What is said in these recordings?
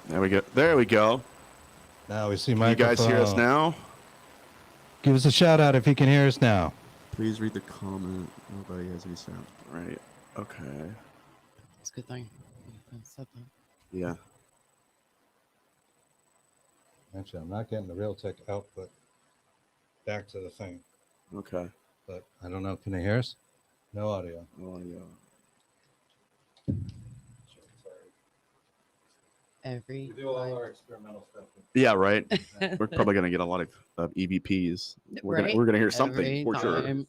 There we go. There we go. Now we see Can microphone. you guys hear us now? Give us a shout out if you can hear us now. Please read the comment. Nobody has any sound. Right. Okay. It's a good thing. Yeah. Actually, I'm not getting the Realtek output back to the thing. Okay. But I don't know. Can they hear us? No audio. No audio. We do all our experimental stuff. Yeah, right. We're probably going to get a lot of EVPs. We're Right. gonna hear something Every for sure. time.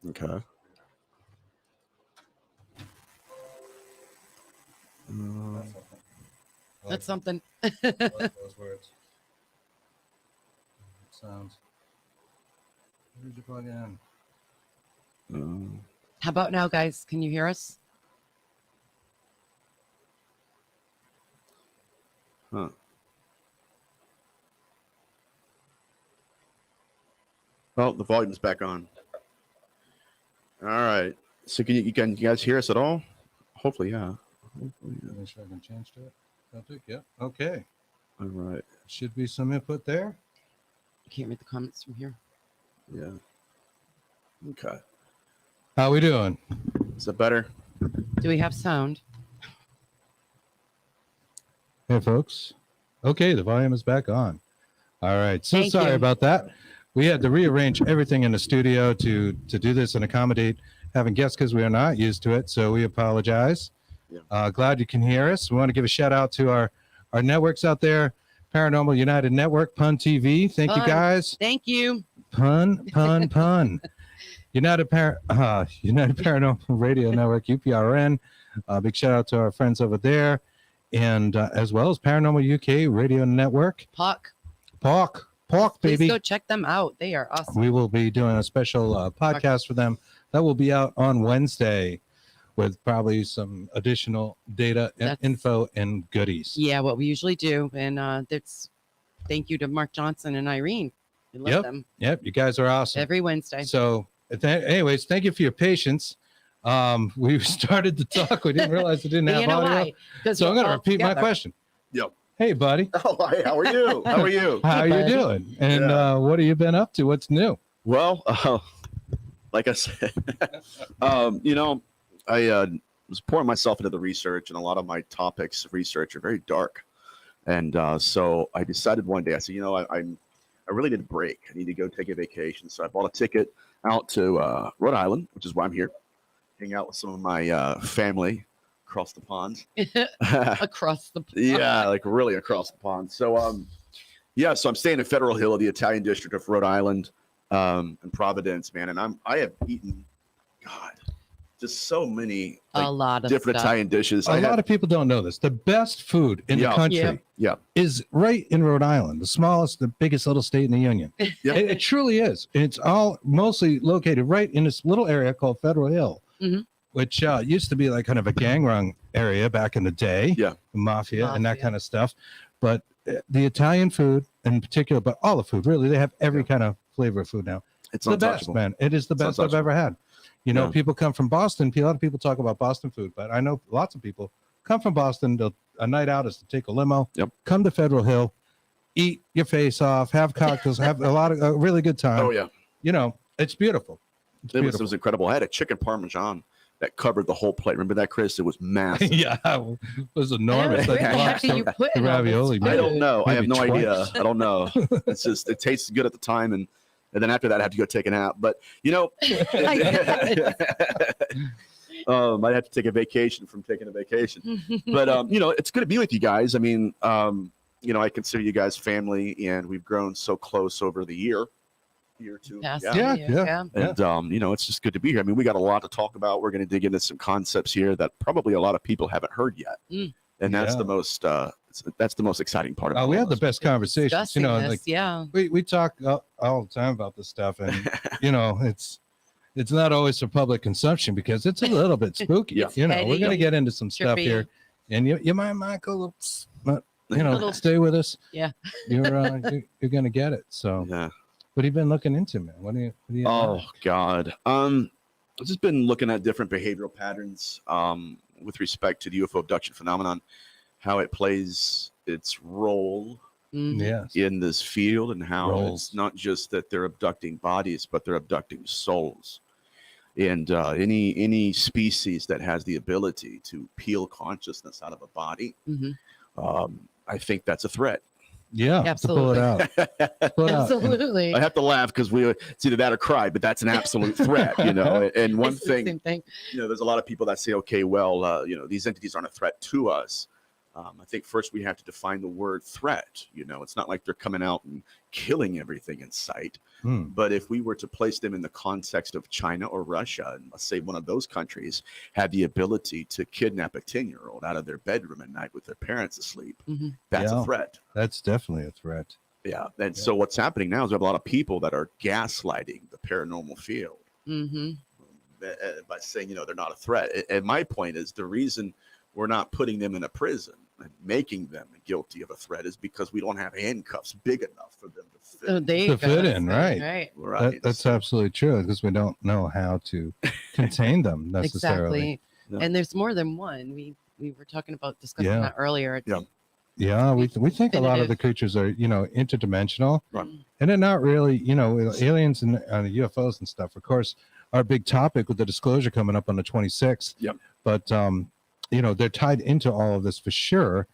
Okay. That's something. Those words. Sounds. Where'd you plug in? How about now, guys? Can you hear us? Huh. Oh, the volume's back on. All right. So can you guys hear us at all? Hopefully, yeah. Make sure I can change to it. Celtic, yep. Okay. All right. Should be some input there. I can't read the comments from here. Yeah. Okay. How we doing? Is that better? Do we have sound? Hey, folks. Okay, the volume is back on. All right. So Thank sorry you. about that. We had to rearrange everything in the studio to do this and accommodate having guests because we are not used to it. So we apologize. Yeah. Glad you can hear us. We want to give a shout out to our networks out there. Paranormal United Network, Pun TV. Thank you, guys. Thank you. Pun. United Paranormal Radio Network, UPRN. Big shout out to our friends over there. And as well as Paranormal UK Radio Network. Puck, baby. please go check them out. They are awesome. We will be doing a special podcast for them that will be out on Wednesday with probably some additional data, info, and goodies. Yeah, what we usually do. And that's thank you to Mark Johnson and Irene. We love them Yep, you guys are awesome. every Wednesday. So, anyways, thank you for your patience. We started to talk. We didn't realize it didn't have You know audio. why? 'Cause So I'm we're going to all repeat my together. question. Yep. Hey, buddy. Oh, hi. How are you? How are you? How are you buddy. doing? And what have you been up to? What's new? Well, like I said, I was pouring myself into the research, and a lot of my topics of research are very dark. And so I decided one day, I said, I really need a break. I need to go take a vacation. So I bought a ticket out to Rhode Island, which is why I'm here, hang out with some of my family across the pond. Across the pond. Yeah, like really across the pond. So, so I'm staying in Federal Hill, the Italian district of Rhode Island, in Providence, man. And I have eaten, God, just so many A lot of different stuff. Italian dishes. A lot of people don't know this. The best food in the country is right in Rhode Island, the smallest, the biggest little state in the union. It truly is. It's all mostly located right in this little area called Federal Hill, which used to be like kind of a gang run area back in the day. Yeah. Mafia and that kind of stuff. But the Italian food in particular, but all the food, really, they have every kind of flavor of food now. It's the best, man. It is the best I've ever had. People come from Boston. A lot of people talk about Boston food, but I know lots of people come from Boston. A night out is to take a limo, come to Federal Hill, eat your face off, have cocktails, have a really good time. Oh, yeah. It's beautiful. It was incredible. I had a chicken parmesan that covered the whole plate. Remember that, Chris? It was massive. Yeah, it was enormous. Where the heck do you put in all this ravioli. food? I don't know. I have no Maybe idea. twice. I don't know. It's just, it tastes good at the time. And then after that, I have to go take a nap. But, I'd have to take a vacation from taking a vacation. But, it's good to be with you guys. I mean, I consider you guys family, and we've grown so close over the year or two. Yes, Yeah. And, it's just good to be here. I mean, we got a lot to talk about. We're going to dig into some concepts here that probably a lot of people haven't heard yet. And that's the most exciting part of it. We have the best conversations. We talk all the time about this stuff, and it's not always for public consumption because it's a little bit spooky. We're going to get into some stuff here, and you might go, but stay with us. Yeah, you're going to get it. So what have you been looking into, man? What do you God. I've just been looking at different behavioral patterns with respect to the UFO abduction phenomenon, how it plays its role in this field, and how it's not just that they're abducting bodies, but they're abducting souls. And any species that has the ability to peel consciousness out of a body, I think that's a threat. Yeah, absolutely. To pull it out. Absolutely. I have to laugh because it's either that or cry, but that's an absolute threat, you know. And one It's the thing, same thing. you know, there's a lot of people that say, okay, well, you know, these entities aren't a threat to us. I think first we have to define the word threat. You know, it's not like they're coming out and killing everything in sight. But if we were to place them in the context of China or Russia, and let's say one of those countries had the ability to kidnap a 10-year-old out of their bedroom at night with their parents asleep, that's a threat. That's definitely a threat. Yeah. And so what's happening now is we have a lot of people that are gaslighting the paranormal field by saying, you know, they're not a threat. And my point is, the reason we're not putting them in a prison and making them guilty of a threat is because we don't have handcuffs big enough for them to fit in, right? That's absolutely true, because we don't know how to contain them necessarily. Exactly. No. And there's more than one. We were talking about discussing that earlier. We think a lot of the creatures are, you know, interdimensional, and they're not really, you know, aliens and UFOs and stuff. Of course, our big topic with the disclosure coming up on the 26th. But you know, they're tied into all of this for sure.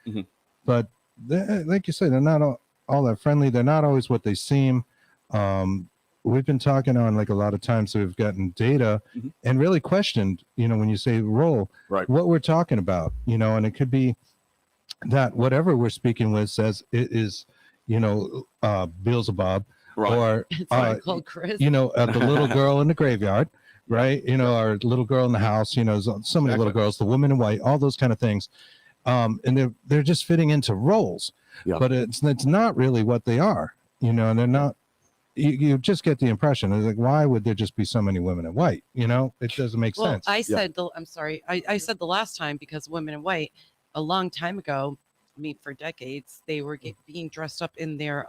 But like you said, they're not all that friendly. They're not always what they seem. We've been talking on, like, a lot of times we've gotten data and really questioned, you know, when you say role, what we're talking about, you know, and it could be that whatever we're speaking with says it is, you know, Beelzebub, or Chris. you know, the little girl in the graveyard, right? You know, our little girl in the house, you know, so many little girls, the woman in white, all those kind of things. And they're just fitting into roles, but it's not really what they are, you know, and they're not. You just get the impression, like, why would there just be so many women in white? You know, it doesn't make sense. I said, I'm sorry, I said the last time, because women in white, a long time ago, I mean, for decades, they were being dressed up in their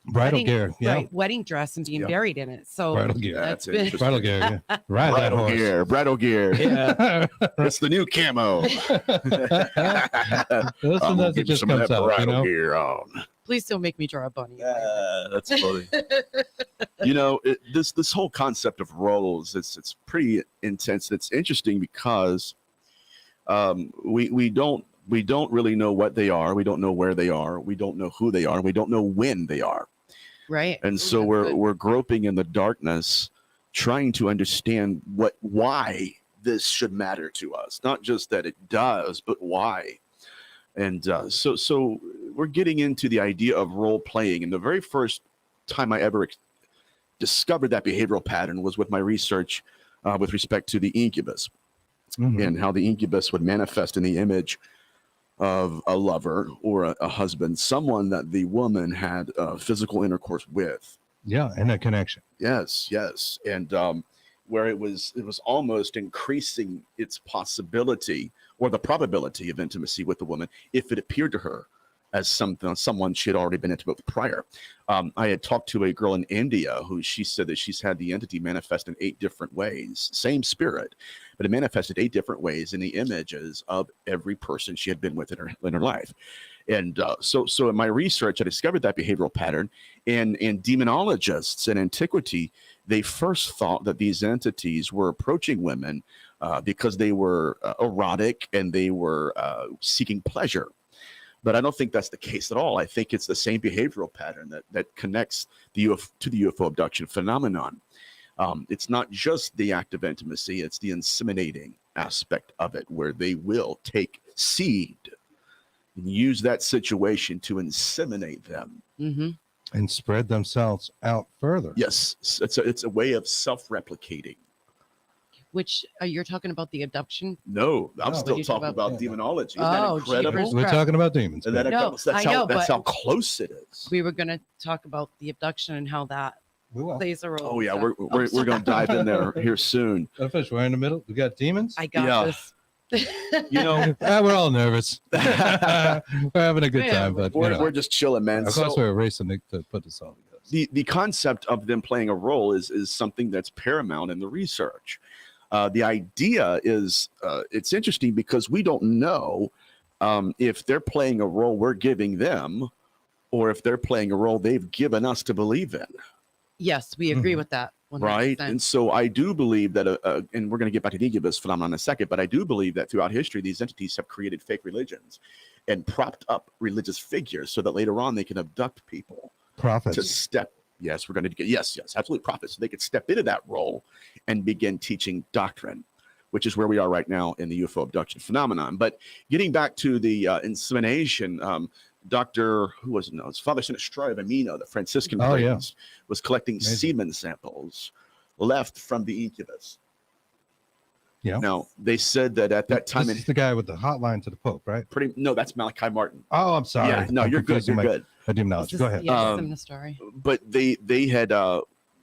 bridal gear, wedding dress, and being buried in it. So bridal gear, that's it. Bridal gear, ride that horse. Bridal gear, it's the new camo. Listen, as it just comes out, you know? Gear on. Please don't make me draw a bunny. That's funny. You know, this whole concept of roles, it's pretty intense. It's interesting because we don't really know what they are. We don't know where they are. We don't know who they are. We don't know when they are. Right. And so we're groping in the darkness, trying to understand why this should matter to us. Not just that it does, but why. And so we're getting into the idea of role playing. And the very first time I ever discovered that behavioral pattern was with my research with respect to the incubus, and how the incubus would manifest in the image of a lover or a husband, someone that the woman had physical intercourse with. Yeah, and a connection. Yes. And where it was almost increasing its possibility or the probability of intimacy with the woman if it appeared to her as someone she had already been intimate with prior. I had talked to a girl in India who she said that she's had the entity manifest in 8 different ways, same spirit, but it manifested 8 different ways in the images of every person she had been with in her life. And so in my research, I discovered that behavioral pattern. And demonologists in antiquity, they first thought that these entities were approaching women because they were erotic and they were seeking pleasure. But I don't think that's the case at all. I think it's the same behavioral pattern that connects the UFO abduction phenomenon. It's not just the act of intimacy, it's the inseminating aspect of it, where they will take seed and use that situation to inseminate them. And spread themselves out further. Yes, it's a way of self-replicating. Which you're talking about the abduction? No, I'm still talking about demonology. Isn't that incredible? We're talking about demons. And that's how close it is. We were going to talk about the abduction and how that plays a role. Oh yeah, we're going to dive in there here soon. We're in the middle. We got demons. I got this. You know, we're all nervous. We're having a good time, but we're just chilling, man. Of course, we're racing to put this all together. The concept of them playing a role is something that's paramount in the research. The idea is it's interesting because we don't know if they're playing a role we're giving them, or if they're playing a role they've given us to believe in. Yes, we agree with that. 100%. Right. And so I do believe that, and we're going to get back to the incubus phenomenon in a second, but I do believe that throughout history, these entities have created fake religions and propped up religious figures so that later on they can abduct people. Prophets. To step. Yes, we're going to get, yes, absolutely, prophets. So they could step into that role and begin teaching doctrine, which is where we are right now in the UFO abduction phenomenon. But getting back to the insemination, Dr. who was it? No, his father Sinistro of Amino, the Franciscan priest, was collecting semen samples left from the incubus. Yeah. Now they said that at that time, this is the guy with the hotline to the Pope, right? No, that's Malachi Martin. Oh, I'm sorry. Yeah, no, you're good. You're good. I didn't know. Go ahead. Yeah, similar story. But they had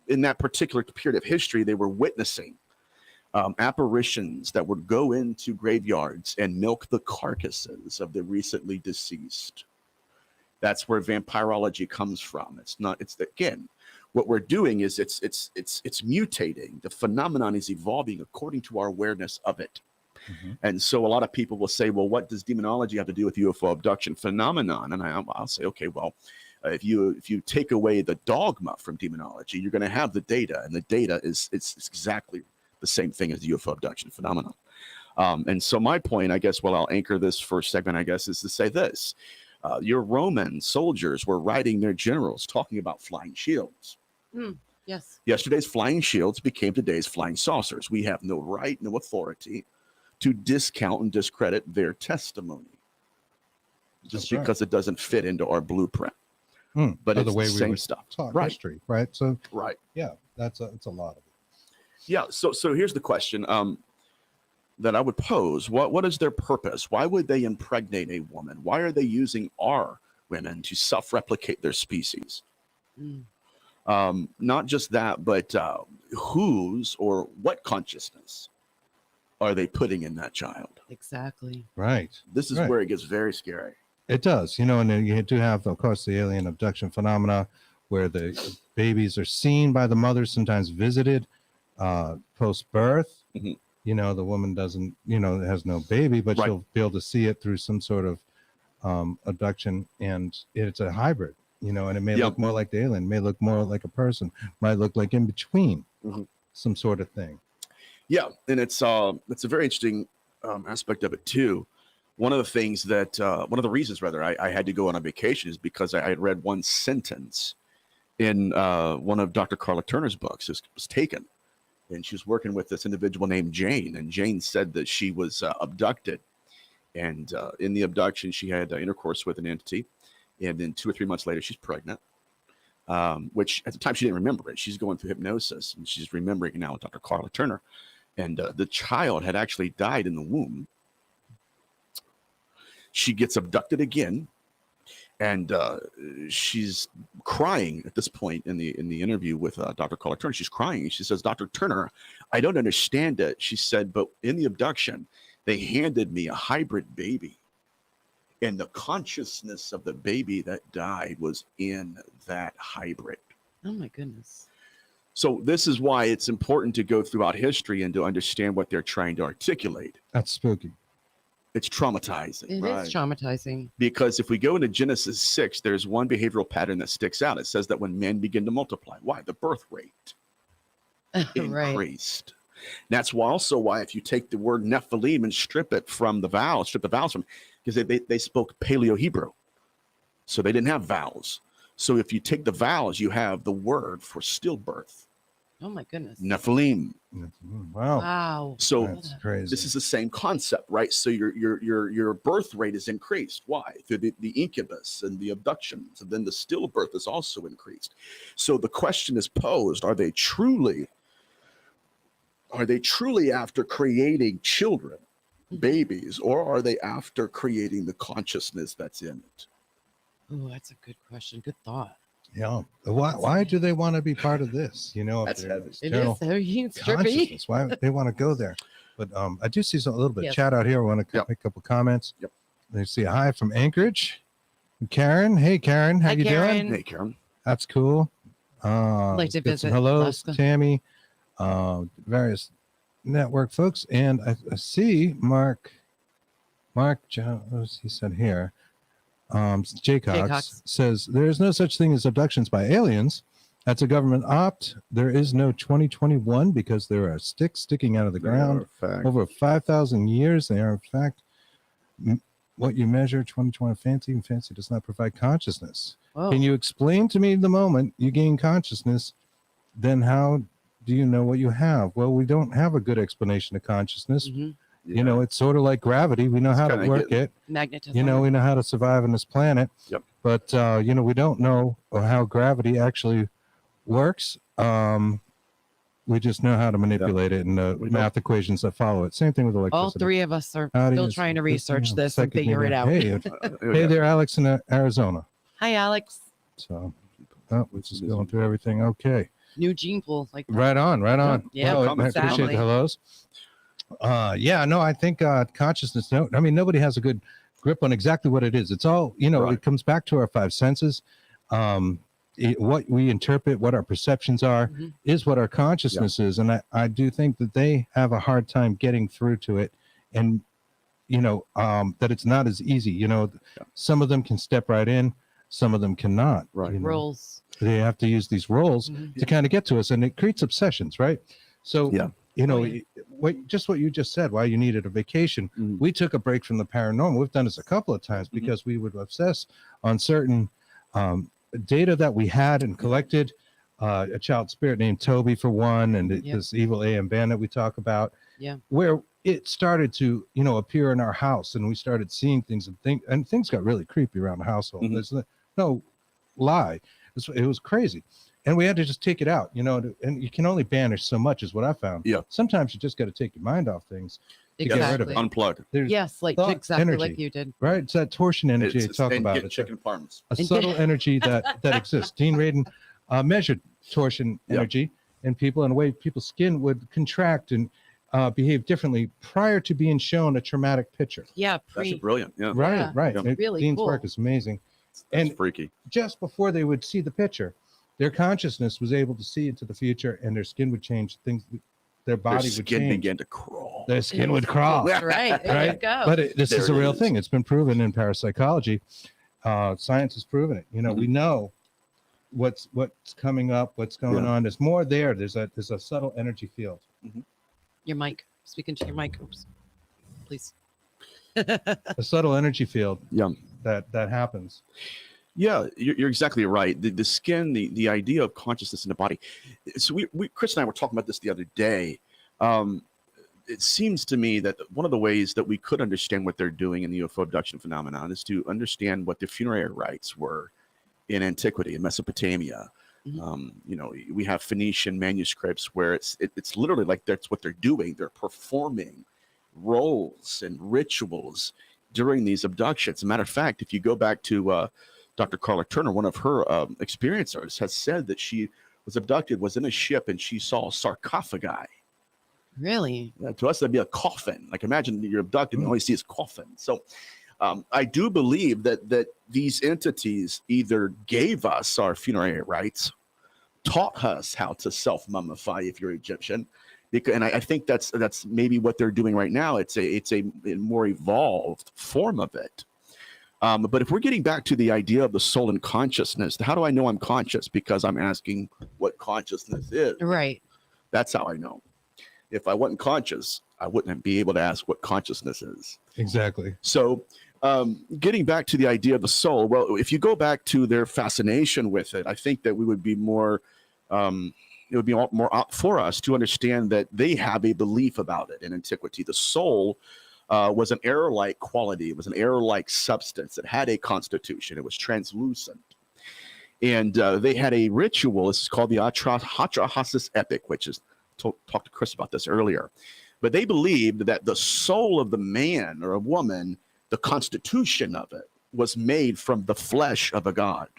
in that particular period of history, they were witnessing apparitions that would go into graveyards and milk the carcasses of the recently deceased. That's where vampirology comes from. Again, what we're doing is it's mutating. The phenomenon is evolving according to our awareness of it. Mm-hmm. And so a lot of people will say, well, what does demonology have to do with UFO abduction phenomenon? And I'll say, okay, well, if you take away the dogma from demonology, you're going to have the data, and the data it's exactly the same thing as the UFO abduction phenomenon. And so my point, I guess, I'll anchor this first segment, I guess, is to say this. Your Roman soldiers were writing their generals talking about flying shields. Yes. Yesterday's flying shields became today's flying saucers. We have no right, no authority to discount and discredit their testimony just because it doesn't fit into our blueprint. But it's the way the same stuff. History, right? So, yeah, it's a lot of it. Yeah. So here's the question that I would pose. What is their purpose? Why would they impregnate a woman? Why are they using our women to self-replicate their species? Not just that, but whose or what consciousness are they putting in that child? Exactly. Right. This is where it gets very scary. It does, and then you do have, of course, the alien abduction phenomena, where the babies are seen by the mothers, sometimes visited post-birth. Mm-hmm. The woman doesn't, has no baby, but she'll be able to see it through some sort of abduction, and it's a hybrid, and it may look more like the alien, may look more like a person, might look like in between, some sort of thing. Yeah, and it's a very interesting aspect of it too. One of the things that, one of the reasons rather, I had to go on a vacation is because I had read one sentence in one of Dr. Carla Turner's books. It was taken, and she was working with this individual named Jane, and Jane said that she was abducted, and in the abduction she had intercourse with an entity, and then 2 or 3 months later she's pregnant, which at the time she didn't remember it. She's going through hypnosis, and she's remembering it now with Dr. Carla Turner, and the child had actually died in the womb. She gets abducted again, and she's crying at this point in the interview with Dr. Carla Turner. She's crying. She says, "Dr. Turner, I don't understand it." She said, "But in the abduction, they handed me a hybrid baby, and the consciousness of the baby that died was in that hybrid." Oh my goodness. So this is why it's important to go throughout history and to understand what they're trying to articulate. That's spooky. It's traumatizing. It is traumatizing. Because if we go into Genesis 6, there's one behavioral pattern that sticks out. It says that when men begin to multiply, why? The birth rate increased. That's also why if you take the word Nephilim and strip the vowels from, because they spoke Paleo-Hebrew. So they didn't have vowels. So if you take the vowels, you have the word for stillbirth. Oh my goodness. Nephilim. Wow. So that's crazy. This is the same concept, right? So your birth rate is increased. Why? Through the incubus and the abductions, and then the stillbirth is also increased. So the question is posed: Are they truly after creating children, babies, or are they after creating the consciousness that's in it? Oh, that's a good question. Good thought. Yeah. Why do they want to be part of this? That's heavy. It is heavy. It's trippy. Why they want to go there? But I do see a little bit of chat out here. I want to make a couple comments. Yep. They see a hi from Anchorage. Karen. Hey, Karen. How you doing? Hey, Karen. That's cool. Like to visit. Hello, Alaska. Tammy. Various network, folks. And I see Mark John, he said here, Jaycox says there's no such thing as abductions by aliens. That's a government opt. There is no 2021 because there are sticks sticking out of the ground over 5,000 years. They are, in fact, what you measure 2020 fancy, and fancy does not provide consciousness. Whoa. Can you explain to me the moment you gain consciousness? Then how do you know what you have? Well, we don't have a good explanation of consciousness. Mm-hmm. Yeah. You know, it's sort of like gravity. We know how to work it. Magnetism. You know, we know how to survive on this planet. Yep. But, you know, we don't know how gravity actually works. We just know how to manipulate it and the math equations that follow it. Same thing with electricity. All three of us are still trying to research this and figure it out. Hey, hey there, Alex in Arizona. Hi, Alex. So, we're just going through everything. Okay. New gene pool. Like that. Right on. Yeah, I appreciate the hellos. Yeah, no, I think consciousness. No, I mean, nobody has a good grip on exactly what it is. It's all, you know, it comes back to our five senses. What we interpret, what our perceptions are, is what our consciousness is. And I do think that they have a hard time getting through to it. And, you know, that it's not as easy. You know, some of them can step right in, some of them cannot. Right. You know? Roles. They have to use these roles to kind of get to us. And it creates obsessions, right? So, you know, what you just said, why you needed a vacation. We took a break from the paranormal. We've done this a couple of times because we would obsess on certain data that we had and collected. A child spirit named Toby, for one, and this evil AM bandit we talk about, where it started to, you know, appear in our house, and we started seeing things and things got really creepy around the household. There's no lie. It was crazy. And we had to just take it out, you know, and you can only banish so much is what I found. Yeah. Sometimes you just got to take your mind off things to get rid of it. Unplug. There's exactly energy, like you did. Right. It's that torsion energy you talk about. It's chicken farms. A subtle energy that exists. Dean Radin measured torsion energy in people in a way people's skin would contract and behave differently prior to being shown a traumatic picture. Yeah. That's brilliant. Yeah. Right. Yeah. Really Dean's cool. work is amazing. That's freaky. Just before they would see the picture, their consciousness was able to see into the future, and their skin would change. Their body would change. Their skin began to crawl. Their skin would crawl. That's right. There you go. But this is a real thing. It's been proven in parapsychology. Science has proven it. You know, we know what's coming up, what's going on. There's more there. There's a subtle energy field. Your mic. Speaking to your mic. Oops. Please. A subtle energy field. That happens. Yeah, you're exactly right. The skin, the idea of consciousness in the body. So we Chris and I were talking about this the other day. It seems to me that one of the ways that we could understand what they're doing in the UFO abduction phenomenon is to understand what the funerary rites were in antiquity, in Mesopotamia. You know, we have Phoenician manuscripts where it's literally like that's what they're doing. They're performing roles and rituals during these abductions. As a matter of fact, if you go back to Dr. Carla Turner, one of her experiencers, has said that she was abducted, was in a ship, and she saw sarcophagi. Really? Yeah, to us, that'd be a coffin. Like, imagine you're abducted and all you see is coffin. So I do believe that these entities either gave us our funerary rites, taught us how to self-mummify if you're Egyptian, and I think that's maybe what they're doing right now. It's a more evolved form of it. But if we're getting back to the idea of the soul and consciousness, how do I know I'm conscious? Because I'm asking what consciousness is. Right. That's how I know. If I wasn't conscious, I wouldn't be able to ask what consciousness is. Exactly. So getting back to the idea of the soul, well, if you go back to their fascination with it, I think that we would be more, it would be more for us to understand that they have a belief about it in antiquity. The soul was an air-like quality. It was an air-like substance. It had a constitution. It was translucent. And they had a ritual. This is called the Atrahasis Epic, which is, talked to Chris about this earlier. But they believed that the soul of the man or a woman, the constitution of it, was made from the flesh of a god.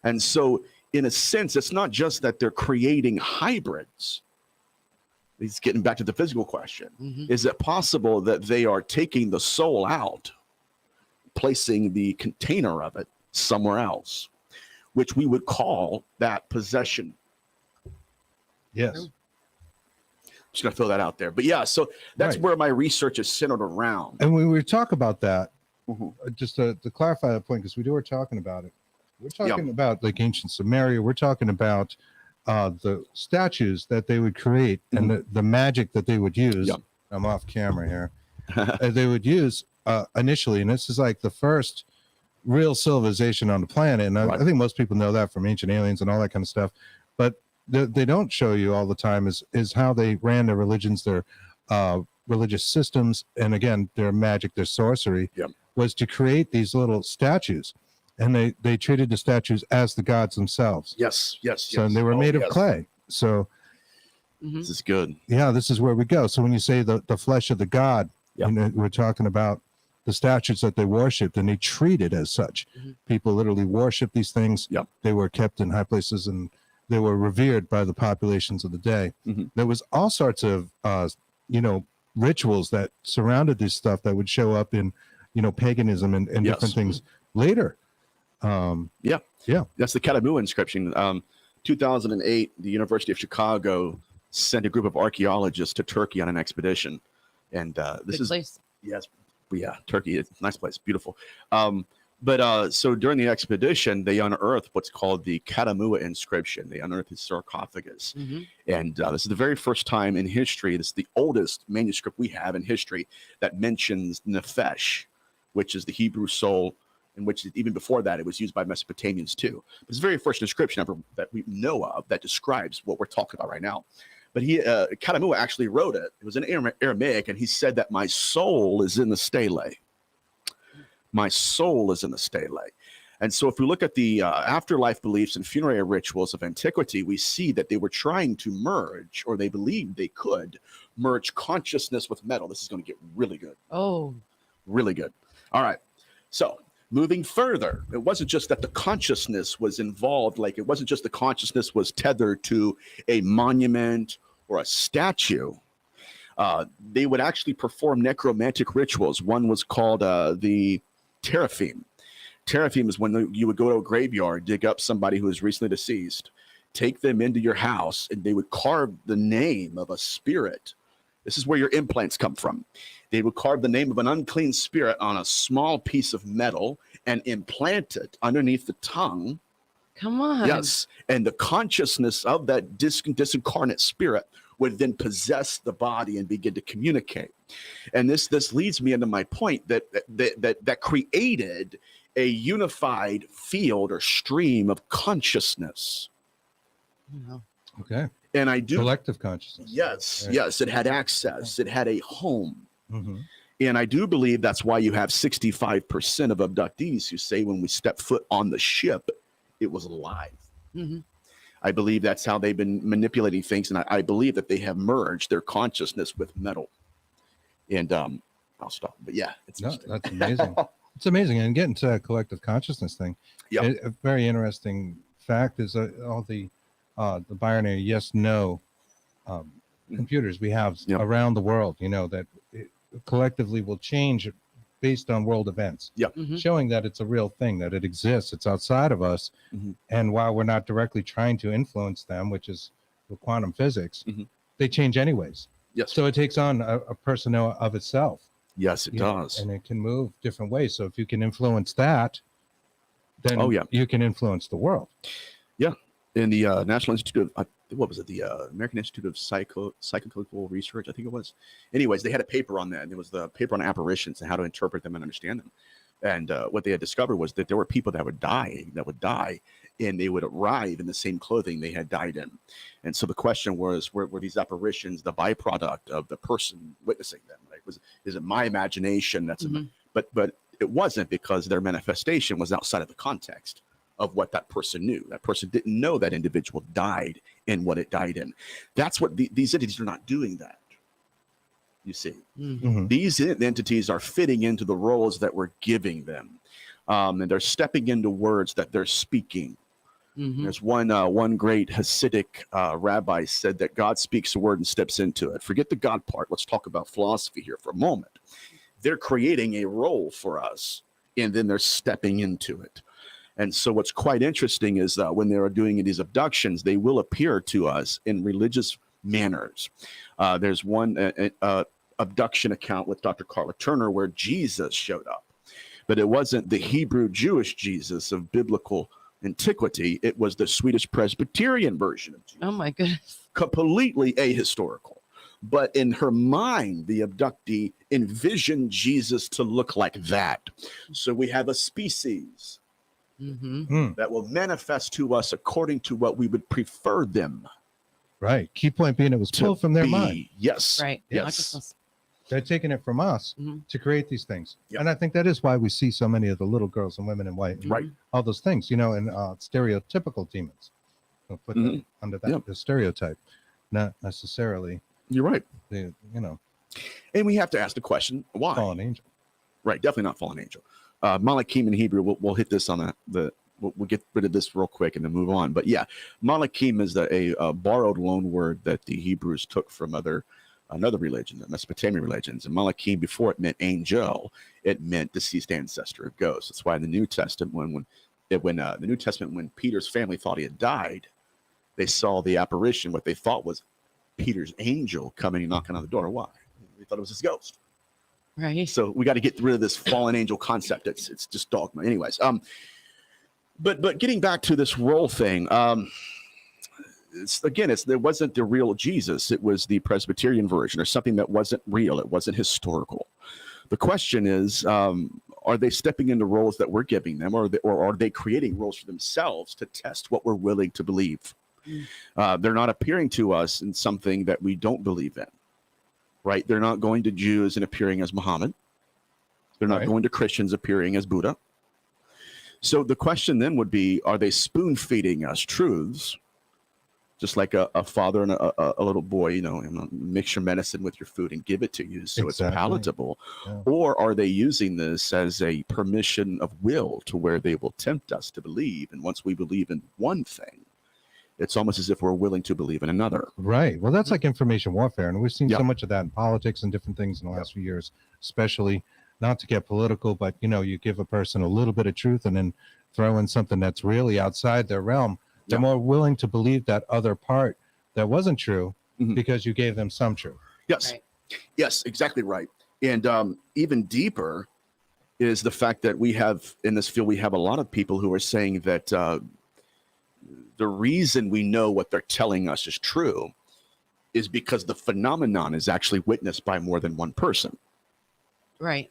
And so, in a sense, it's not just that they're creating hybrids. He's getting back to the physical question. Is it possible that they are taking the soul out, placing the container of it somewhere else, which we would call that possession? Yes. Just gonna throw that out there. But yeah, so that's Right. where my research is centered around. And when we talk about that, Mhm. just to clarify that point, because we were talking about it. We're talking Yeah. about like ancient Sumeria. We're talking about the statues that they would create and the magic that they would use. Yeah. I'm off camera here. They would use initially, and this is like the first real civilization on the planet. And Right. I think most people know that from Ancient Aliens and all that kind of stuff. But they don't show you all the time is how they ran their religions, their religious systems, and again, their magic, their sorcery, Yep. was to create these little statues. And they treated the statues as the gods themselves. Yes. So they were made of clay. So This is good. yeah, this is where we go. So when you say the flesh of the god, Yep. we're talking about the statues that they worshipped and they treated as such. People literally worship these things. Yep. They were kept in high places and they were revered by the populations of the day. There was all sorts of rituals that surrounded this stuff that would show up in paganism and Yes. different things later. That's the Katamu inscription. 2008, the University of Chicago sent a group of archaeologists to Turkey on an expedition, and this Good is place. yes, yeah, Turkey. It's a nice place, beautiful. So during the expedition, they unearthed what's called the Katamu inscription. They unearthed his sarcophagus, and this is the very first time in history. This is the oldest manuscript we have in history that mentions Nefesh, which is the Hebrew soul, in which even before that it was used by Mesopotamians too. It's the very first inscription ever that we know of that describes what we're talking about right now. But Katamu actually wrote it. It was in Aramaic, and he said that my soul is in the stele. My soul is in the stele. And so if we look at the afterlife beliefs and funerary rituals of antiquity, we see that they were trying to merge, or they believed they could merge consciousness with metal. This is going to get really good. Oh, Really good. All right. So moving further, it wasn't just that the consciousness was involved. Like, it wasn't just the consciousness was tethered to a monument or a statue. They would actually perform necromantic rituals. One was called the Teraphim. Teraphim is when you would go to a graveyard, dig up somebody who was recently deceased, take them into your house, and they would carve the name of a spirit. This is where your implants come from. They would carve the name of an unclean spirit on a small piece of metal and implant it underneath the tongue. come on. Yes. And the consciousness of that disincarnate spirit would then possess the body and begin to communicate. And this leads me into my point that created a unified field or stream of consciousness. Wow. Okay. And I do Collective consciousness. yes, Right. yes, it had access, it had a home. Mm-hmm. And I do believe that's why you have 65% of abductees who say when we stepped foot on the ship, it was alive. Mm-hmm. I believe that's how they've been manipulating things. And I believe that they have merged their consciousness with metal. And I'll stop. But yeah, it's That's amazing. It's amazing. And getting to that collective consciousness thing. Yeah. A very interesting fact is all the binary yes, no computers we have Yep. around the world, that it collectively will change based on world events, Mm-hmm. showing that it's a real thing, that it exists, it's outside of us. Mhm. And while we're not directly trying to influence them, which is with quantum physics, Mhm. they change anyways. Yes. So it takes on a persona of itself. Yes, it does. And it can move different ways. So if you can influence that, then you can influence the world. In the National Institute of what was it? The American Institute of Psychological Research, I think it was. Anyways, they had a paper on that. And it was the paper on apparitions and how to interpret them and understand them. And what they had discovered was that there were people that would die, and they would arrive in the same clothing they had died in. And so the question was, were these apparitions the byproduct of the person witnessing them? Right? Is it my imagination that's Mhm. but it wasn't, because their manifestation was outside of the context of what that person knew. That person didn't know that individual died in what it died in. That's what these entities are not doing that. You see, Mm-hmm. Mhm. these entities are fitting into the roles that we're giving them. And they're stepping into words that they're speaking. Mm-hmm. There's one great Hasidic rabbi said that God speaks a word and steps into it. Forget the God part. Let's talk about philosophy here for a moment. They're creating a role for us, and then they're stepping into it. And so what's quite interesting is when they are doing these abductions, they will appear to us in religious manners. There's one abduction account with Dr. Carla Turner where Jesus showed up, but it wasn't the Hebrew Jewish Jesus of biblical antiquity. It was the Swedish Presbyterian version of Jesus. Oh my goodness. Completely ahistorical. But in her mind, the abductee envisioned Jesus to look like that. So we have a species that will manifest to us according to what we would prefer them. Right. Key point being it was pulled from their mind. Yes. Right. Yes. They're taking it from us to create these things. Yep. And I think that is why we see so many of the little girls and women in white. Right. All those things, and stereotypical demons. We'll put them under that the stereotype, not necessarily. You're right. And we have to ask the question, why? Fallen angel. Right. Definitely not fallen angel. Malachim in Hebrew, we'll hit this on we'll get rid of this real quick and then move on. But yeah, Malachim is a borrowed loan word that the Hebrews took from another religion, the Mesopotamian religions. And Malachim, before it meant angel, it meant deceased ancestor of ghosts. That's why in the New Testament, when Peter's family thought he had died, they saw the apparition, what they thought was Peter's angel coming and knocking on the door. Why? They thought it was his ghost. Right. So we got to get rid of this fallen angel concept. It's just dogma. Anyways, but getting back to this role thing, there wasn't the real Jesus. It was the Presbyterian version, or something that wasn't real. It wasn't historical. The question is, are they stepping into roles that we're giving them, or are they creating roles for themselves to test what we're willing to believe? They're not appearing to us in something that we don't believe in, right? They're not going to Jews and appearing as Muhammad. They're not going to Christians appearing as Buddha. So the question then would be, are they spoon feeding us truths? Just like a father and a little boy, mix your medicine with your food and give it to you so it's palatable. Yeah. Or are they using this as a permission of will to where they will tempt us to believe? And once we believe in one thing, it's almost as if we're willing to believe in another. Right. Well, that's like information warfare. And we've seen so much of that in politics and different things in the last few years, especially, not to get political, but, you give a person a little bit of truth and then throw in something that's really outside their realm. They're more willing to believe that other part that wasn't true because you gave them some truth. Yes. Right. Yes, exactly right. And even deeper is the fact that we have in this field, we have a lot of people who are saying that the reason we know what they're telling us is true is because the phenomenon is actually witnessed by more than one person. Right.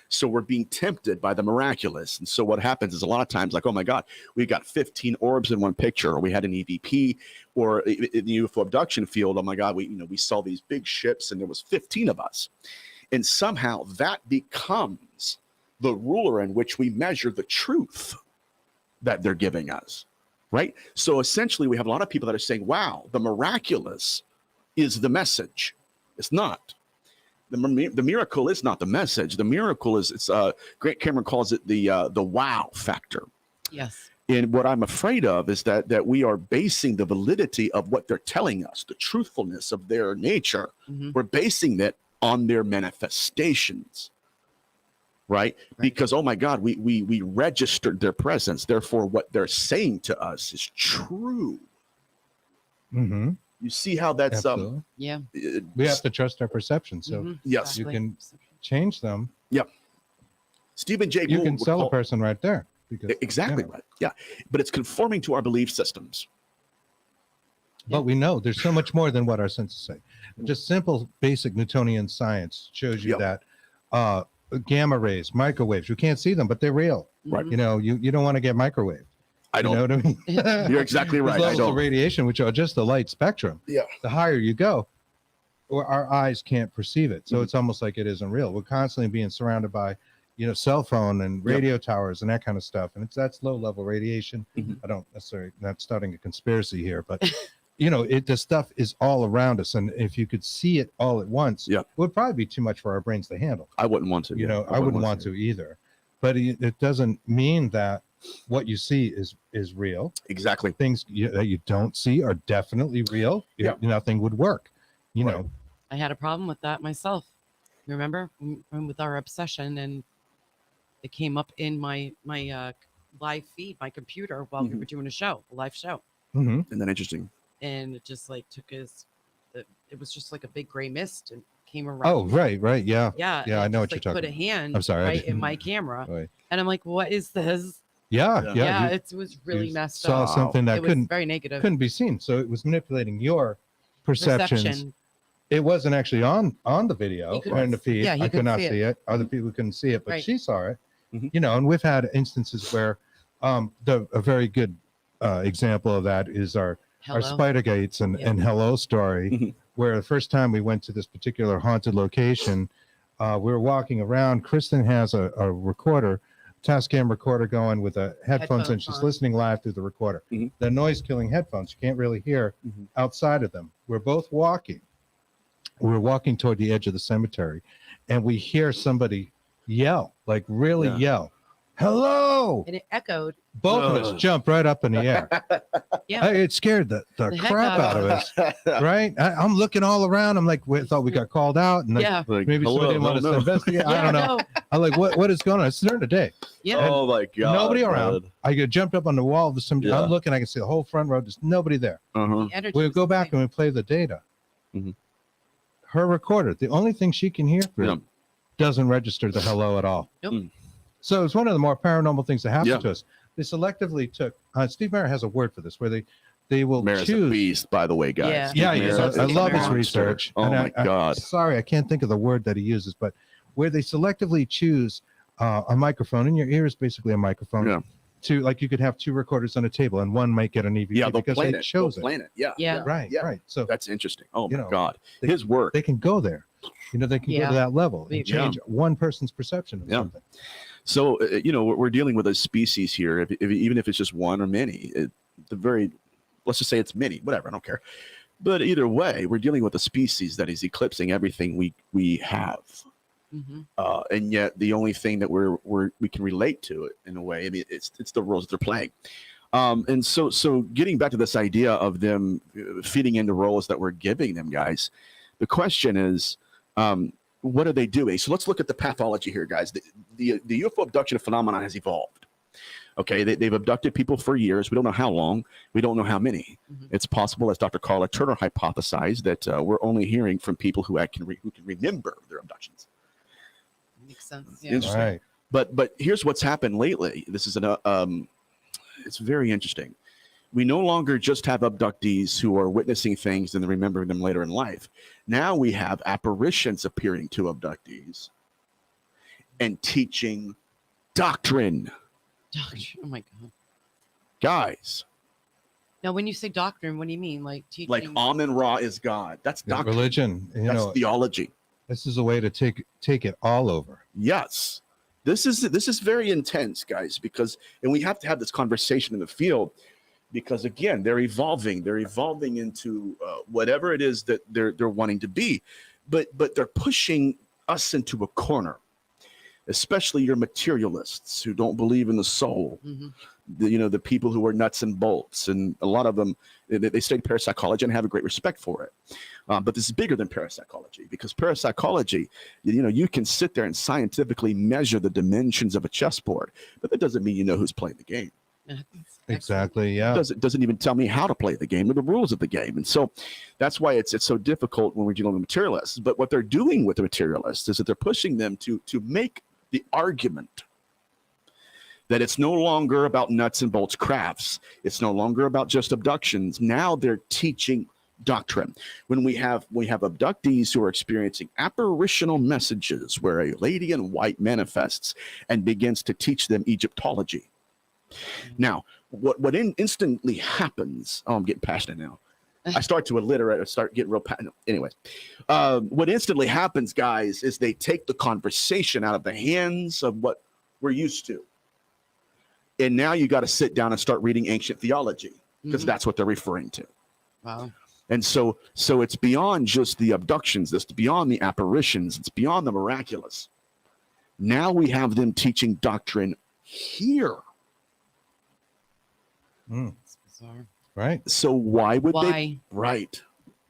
So we're being tempted by the miraculous. And so what happens is a lot of times, like, oh my God, we've got 15 orbs in one picture, or we had an EVP, or in the UFO abduction field, oh my God, we saw these big ships and there was 15 of us. And somehow that becomes the ruler in which we measure the truth that they're giving us. Right. So essentially we have a lot of people that are saying, wow, the miraculous is the message. It's not. The miracle is not the message. The miracle is, Grant Cameron calls it the wow factor. Yes. And what I'm afraid of is that we are basing the validity of what they're telling us, the truthfulness of their nature. We're basing it on their manifestations. Right? Because, oh my God, we registered their presence. Therefore, what they're saying to us is true. Mm-hmm. You see how that's we have to trust our perception. So yes, you can change them. Yeah. Stephen J. You can sell a person right there. Because, exactly right. Yeah. But it's conforming to our belief systems. But we know there's so much more than what our senses say. Just simple, basic Newtonian science shows you that gamma rays, microwaves, you can't see them, but they're real. Right. You don't want to get microwaved. I don't. You know what I mean? You're exactly right. Levels of radiation, which are just the light spectrum. Yeah. The higher you go, or our eyes can't perceive it. So it's almost like it isn't real. We're constantly being surrounded by, cell phone and radio towers and that kind of stuff. And that's low level radiation. I don't necessarily, not starting a conspiracy here, but the stuff is all around us. And if you could see it all at once, it would probably be too much for our brains to handle. I wouldn't want to. I wouldn't want to either. But it doesn't mean that what you see is real. Exactly. Things that you don't see are definitely real. Nothing would work. know. I had a problem with that myself. Remember with our obsession, and it came up in my live feed, my computer, while we were doing a live show. Isn't that interesting? And it just like took the it was just like a big gray mist and came around. Oh, right. Yeah. Yeah. Yeah, I know what just, you're like, talking put a about. hand I'm sorry. right in my camera. Right. And I'm like, what is this? Yeah. Yeah, you it was really messed saw up. something that It was very negative. couldn't be seen. So it was manipulating your perceptions. It wasn't actually on the video or in the feed. Yeah, I could not see it. Other people couldn't see it, but Right. she saw it. You know, and we've had instances where a very good example of that is our Spider Gates and Hello story, where the first time we went to this particular haunted location, we were walking around. Kristen has a recorder, Tascam recorder going with the headphones and she's listening live through the recorder. The noise killing headphones, you can't really hear outside of them. We're both walking. We're walking toward the edge of the cemetery and we hear somebody yell, like really yell, hello. And it echoed. Both of us jumped right up in the air. It scared the crap out of us. Right? I'm looking all around. I'm like, we thought we got called out. And like, maybe somebody didn't want us to investigate. I don't know. I'm like, what is going on? It's during the day. Yeah. Oh my God. Nobody around. I get jumped up on the wall of the cemetery. I'm looking, I can see the whole front row. There's nobody there. We go back and we play the data. Her recorder, the only thing she can hear through doesn't register the hello at all. Nope. So it's one of the more paranormal things that happened to us. They selectively took, Steve Mayer has a word for this, where they will Mayer's choose. A beast, by the way, guys. Yeah, I love his research. Oh my God. Sorry, I can't think of the word that he uses, but where they selectively choose a microphone, and your ear is basically a microphone. To, like, you could have two recorders on a table and one might get an EVP because they chose it. Yeah. Right. So that's interesting. Oh my God. His work. They can go there. You know, they can go to that level and change one person's perception of something. So, you know, we're dealing with a species here, even if it's just one or many, let's just say it's many, whatever, I don't care. But either way, we're dealing with a species that is eclipsing everything we have. And yet the only thing that we can relate to it in a way, I mean, it's the roles that they're playing. And so getting back to this idea of them feeding into roles that we're giving them, guys, the question is, what are they doing? So let's look at the pathology here, guys. The UFO abduction phenomenon has evolved. Okay, they've abducted people for years. We don't know how long. We don't know how many. It's possible, as Dr. Carla Turner hypothesized, that we're only hearing from people who can remember their abductions. Makes sense. Interesting. Right. But here's what's happened lately. This is it's very interesting. We no longer just have abductees who are witnessing things and remembering them later in life. Now we have apparitions appearing to abductees and teaching doctrine. Oh my God. Guys. Now, when you say doctrine, what do you mean? Like teaching? Like Amun-Ra is God. That's doctrine. Religion. That's theology. This is a way to take it all over. Yes. This is very intense, guys, and we have to have this conversation in the field because, again, they're evolving into whatever it is that they're wanting to be, but they're pushing us into a corner, especially your materialists who don't believe in the soul. The people who are nuts and bolts, and a lot of them, they study parapsychology and have a great respect for it. But this is bigger than parapsychology, because parapsychology, you can sit there and scientifically measure the dimensions of a chessboard, but that doesn't mean you know who's playing the game. Exactly. Yeah. It doesn't even tell me how to play the game or the rules of the game. And so that's why it's so difficult when we're dealing with materialists. But what they're doing with the materialists is that they're pushing them to make the argument that it's no longer about nuts and bolts crafts. It's no longer about just abductions. Now they're teaching doctrine. When we have abductees who are experiencing apparitional messages where a lady in white manifests and begins to teach them Egyptology. Now, what instantly happens, I'm getting passionate now. I start to alliterate, I start getting real passionate. Anyway, what instantly happens, guys, is they take the conversation out of the hands of what we're used to. And now you got to sit down and start reading ancient theology, because that's what they're referring to. Wow. And so it's beyond just the abductions. It's beyond the apparitions. It's beyond the miraculous. Now we have them teaching doctrine here. That's bizarre. Right. So why would they? Right.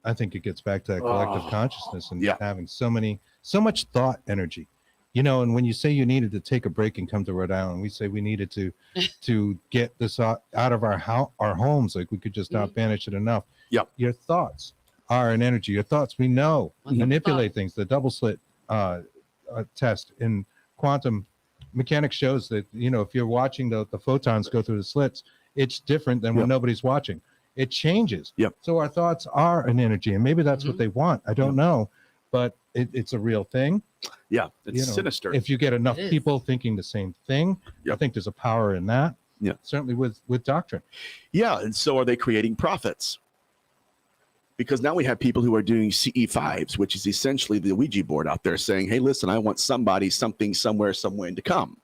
I think it gets back to that collective consciousness and having so much thought energy. And when you say you needed to take a break and come to Rhode Island, we say we needed to get this out of our homes. Like we could just not banish it enough. Yep. Your thoughts are an energy. Your thoughts, we know, Mhm. manipulate things. The double slit test in quantum mechanics shows that, if you're watching the photons go through the slits, it's different than when nobody's watching. It changes. Yep. So our thoughts are an energy, and maybe that's what they want. I don't know, but it's a real thing. Yeah, it's sinister. If you get enough people thinking the same thing, I think there's a power in that. Yeah, certainly with doctrine. Yeah, and so are they creating prophets? Because now we have people who are doing CE5s, which is essentially the Ouija board out there saying, hey, listen, I want somebody, something, somewhere, somewhere to come.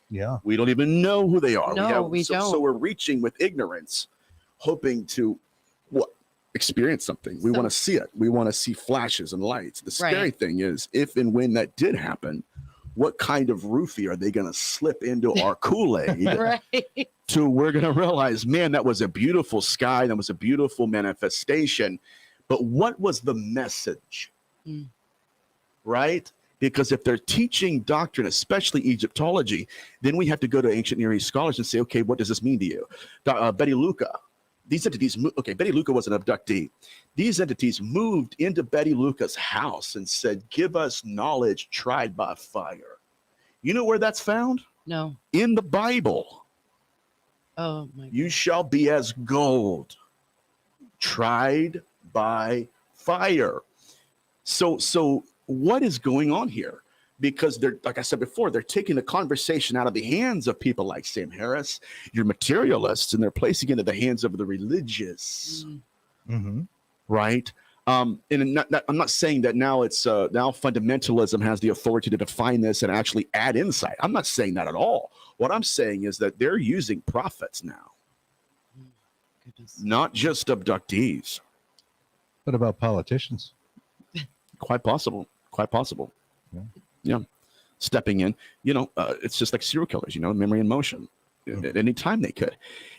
Yeah. We don't even know who they are. No, we don't. So we're reaching with ignorance, hoping to experience something. We want to see it. We want to see flashes and lights. The scary thing is, if and when that did happen, what kind of roofie are they going to slip into our Kool-Aid to we're going to realize, man, that was a beautiful sky. That was a beautiful manifestation. But what was the message? Right? Because if they're teaching doctrine, especially Egyptology, then we have to go to ancient Near East scholars and say, okay, what does this mean to you? Betty Luca, these entities, Betty Luca was an abductee. These entities moved into Betty Luca's house and said, give us knowledge tried by fire. You know where that's found? No. In the Bible. Oh, my God. You shall be as gold, tried by fire. So what is going on here? Because they're, like I said before, they're taking the conversation out of the hands of people like Sam Harris, your materialists, and they're placing it into the hands of the religious. Right? And I'm not saying that now it's now fundamentalism has the authority to define this and actually add insight. I'm not saying that at all. What I'm saying is that they're using prophets now, not just abductees. What about politicians? Quite possible. Quite possible. Yeah. Stepping in, it's just like serial killers, memory in motion at any time they could.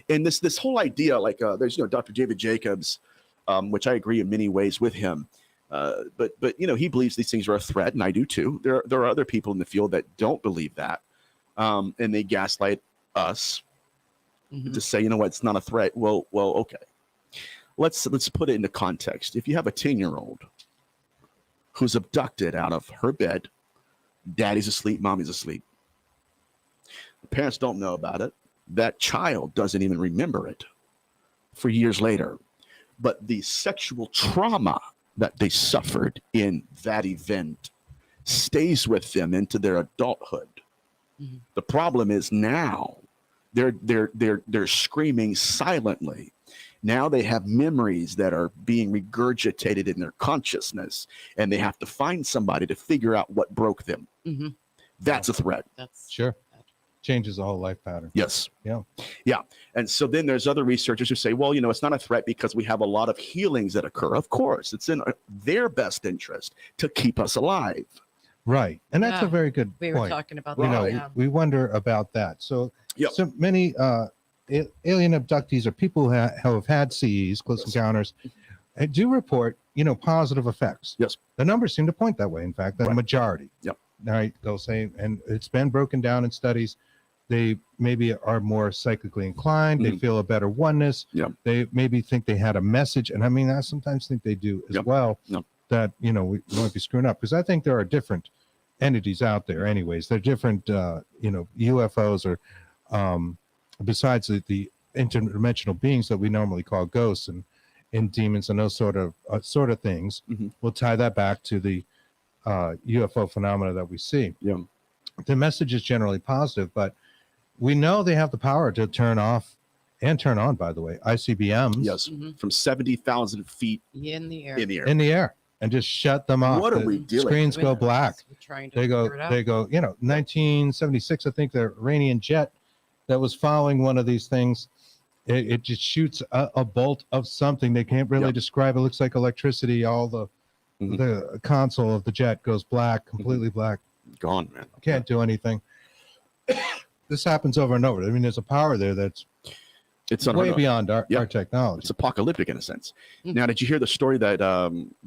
And this whole idea, like there's, Dr. David Jacobs, which I agree in many ways with him. But he believes these things are a threat, and I do too. There are other people in the field that don't believe that. And they gaslight us to say, it's not a threat. Well, okay. Let's put it into context. If you have a 10-year-old who's abducted out of her bed, daddy's asleep, mommy's asleep. The parents don't know about it. That child doesn't even remember it for years later. But the sexual trauma that they suffered in that event stays with them into their adulthood. The problem is now they're screaming silently. Now they have memories that are being regurgitated in their consciousness, and they have to find somebody to figure out what broke them. That's a threat. That's sure. Changes the whole life pattern. Yes. Yeah. And so then there's other researchers who say, well, it's not a threat because we have a lot of healings that occur. Of course, it's in their best interest to keep us alive. Right. And that's a very good point. We were talking about that. We wonder about that. So many alien abductees or people who have had CEs, close encounters, do report, positive effects. Yes. The numbers seem to point that way. In fact, the majority. Yep. All right. They'll say, and it's been broken down in studies. They maybe are more psychically inclined. They feel a better oneness. Yep. They maybe think they had a message. And I mean, I sometimes think they do as well. That, we might be screwing up, because I think there are different entities out there anyways. They're different, UFOs or besides the interdimensional beings that we normally call ghosts and demons and those sort of things. We'll tie that back to the UFO phenomena that we see. The message is generally positive, but we know they have the power to turn off and turn on, by the way, ICBMs. Yes, from 70,000 feet in the air. In the air. And just shut them off. What are we dealing Screens with? go black. They go, 1976, I think the Iranian jet that was following one of these things, it just shoots a bolt of something. They can't really describe. It looks like electricity. All the console of the jet goes black, completely black. Gone, man. Can't do anything. This happens over and over. I mean, there's a power there it's way beyond our technology. It's apocalyptic in a sense. Now, did you hear the story that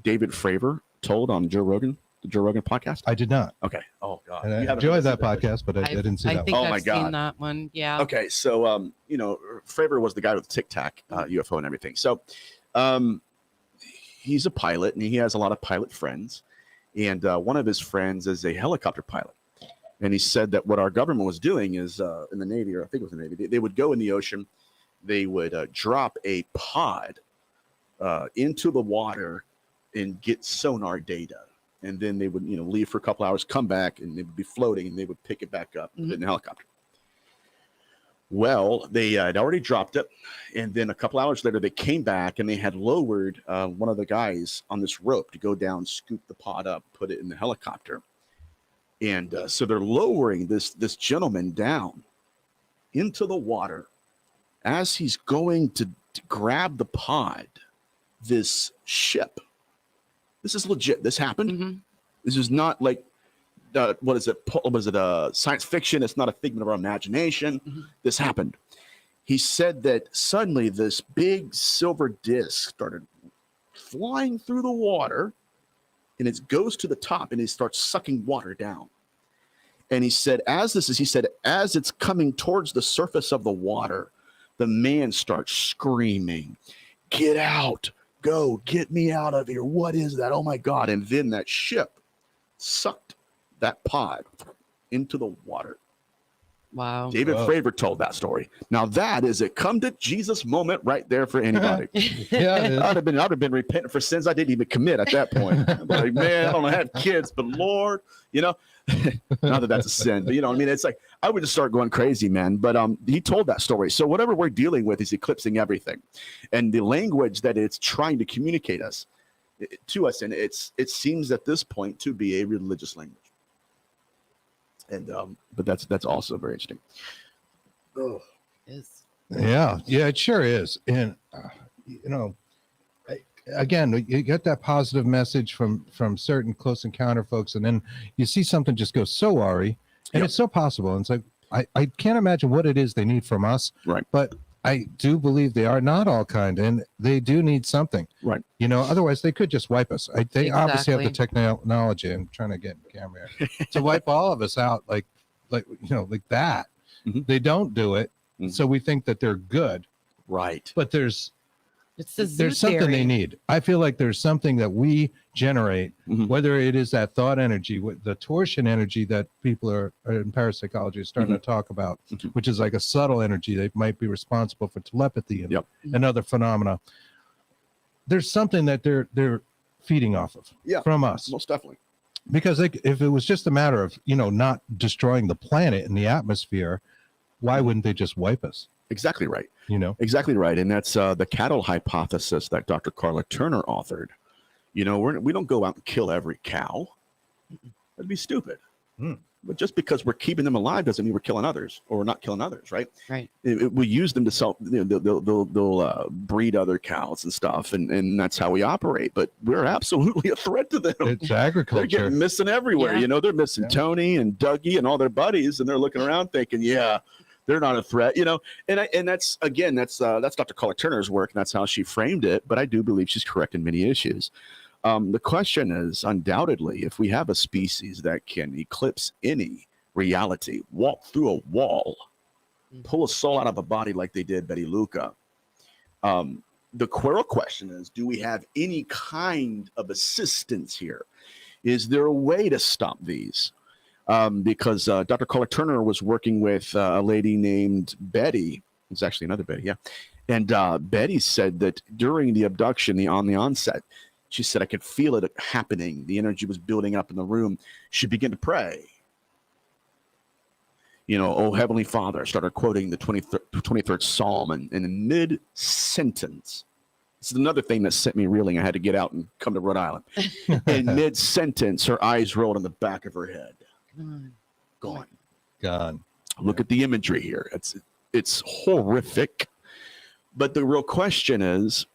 David Fravor told on the Joe Rogan podcast? I did not. Okay. Oh God. And I enjoyed that podcast, but I didn't see that one. Oh my God. Seen that one. Yeah. Okay. So, Fravor was the guy with Tic Tac UFO and everything. So, he's a pilot, and he has a lot of pilot friends. And one of his friends is a helicopter pilot. And he said that what our government was doing is in the Navy, or I think it was the Navy, they would go in the ocean, they would drop a pod into the water and get sonar data. And then they would, leave for a couple hours, come back, and they would be floating, and they would pick it back up in the helicopter. Well, they had already dropped it, and then a couple hours later, they came back, and they had lowered one of the guys on this rope to go down, scoop the pod up, put it in the helicopter. And so they're lowering this gentleman down into the water. As he's going to grab the pod, this ship, this is legit. This happened. This is not like, what is it? Science fiction? It's not a figment of our imagination. This happened. He said that suddenly this big silver disc started flying through the water, and it goes to the top, and it starts sucking water down. And he said, as it's coming towards the surface of the water, the man starts screaming, "Get out! Go! Get me out of here! What is that? Oh my God!" And then that ship sucked that pod into the water. Wow. David Fravor told that story. Now that is a come to Jesus moment right there for anybody. I'd have been repentant for sins I didn't even commit at that point. Like, man, I don't have kids, but Lord, not that that's a sin, but it's like I would just start going crazy, man. But he told that story. So whatever we're dealing with is eclipsing everything, and the language that it's trying to communicate to us, and it seems at this point to be a religious language. And but that's also very interesting. Oh. Yeah, it sure is. And again, you get that positive message from certain close encounter folks, and then you see something just go so awry, and it's so possible. And it's like I can't imagine what it is they need from us, right? But I do believe they are not all kind, and they do need something, right? Otherwise they could just wipe us. They obviously have the technology. I'm trying to get in the camera here, to wipe all of us out, like that. They don't do it, so we think that they're good, right? But there's something they need. I feel like there's something that we generate, whether it is that thought energy, the torsion energy that people are in parapsychology are starting to talk about, which is like a subtle energy that might be responsible for telepathy and other phenomena. There's something that they're feeding off of from us. Most definitely. Because if it was just a matter of, not destroying the planet and the atmosphere, why wouldn't they just wipe us? Exactly right. Exactly right. And that's the cattle hypothesis that Dr. Carla Turner authored. We don't go out and kill every cow. That'd be stupid. But just because we're keeping them alive doesn't mean we're killing others, or we're not killing others, right? Right. We use them to sell. They'll breed other cows and stuff, and that's how we operate. But we're absolutely a threat to them. It's agriculture. They're getting missing everywhere. They're missing Tony and Dougie and all their buddies, and they're looking around thinking, they're not a threat, and that's Dr. Carla Turner's work, and that's how she framed it. But I do believe she's correct in many issues. The question is, undoubtedly, if we have a species that can eclipse any reality, walk through a wall, pull a soul out of a body like they did Betty Luca, the real question is, do we have any kind of assistance here? Is there a way to stop these? Because Dr. Carla Turner was working with a lady named Betty. It's actually another Betty, and Betty said that during the abduction, on the onset, she said, I could feel it happening. The energy was building up in the room. She began to pray. Oh, Heavenly Father, started quoting the 23rd Psalm, and in mid-sentence, this is another thing that sent me reeling. I had to get out and come to Rhode Island. In mid-sentence, her eyes rolled on the back of her head. Gone. Look at the imagery here. It's horrific. But the real question is,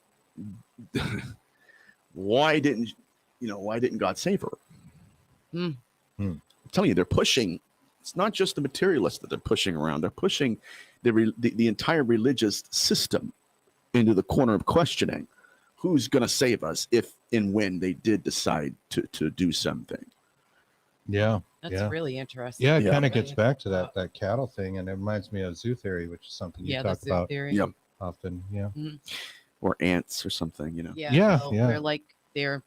why didn't God save her? I'm telling you, they're pushing. It's not just the materialists that they're pushing around. They're pushing the entire religious system into the corner of questioning who's going to save us if and when they did decide to do something. That's really interesting. It kind of gets back to that cattle thing, and it reminds me of zoo theory, which is something you talk about often. Or ants or something, We're like their,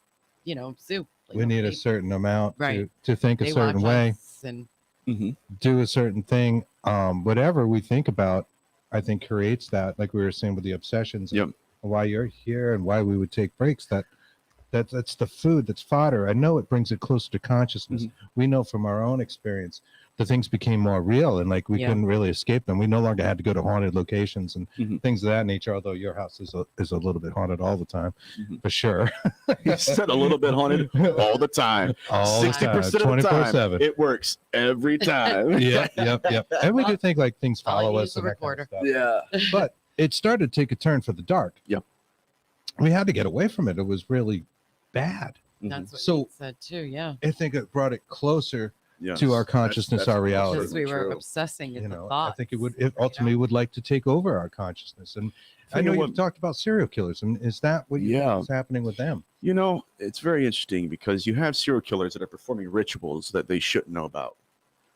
zoo. We need a certain amount Right. to think a They certain watch way, us and do a certain thing. Whatever we think about, I think creates that, like we were saying with the obsessions, and why you're here and why we would take breaks. That's the food, that's fodder. I know it brings it closer to consciousness. We know from our own experience, the things became more real, and like we couldn't really escape them. We no longer had to go to haunted locations and things of that nature. Although your house is a little bit haunted all the time, for sure. You said a little bit haunted all the time. All 60% of the time, 24/7. it works every time. Yep. And we do think like things follow us and that kind of stuff. Yeah. But it started to take a turn for the dark. Yep. We had to get away from it. It was really bad. that's what So Pete said too. Yeah. I think it brought it closer to our consciousness, That's our reality. Because we were true. obsessing with the I thoughts. think it ultimately would like to take over our consciousness. And I know you've talked about serial killers. And is that what you think is happening with them? It's very interesting because you have serial killers that are performing rituals that they shouldn't know about.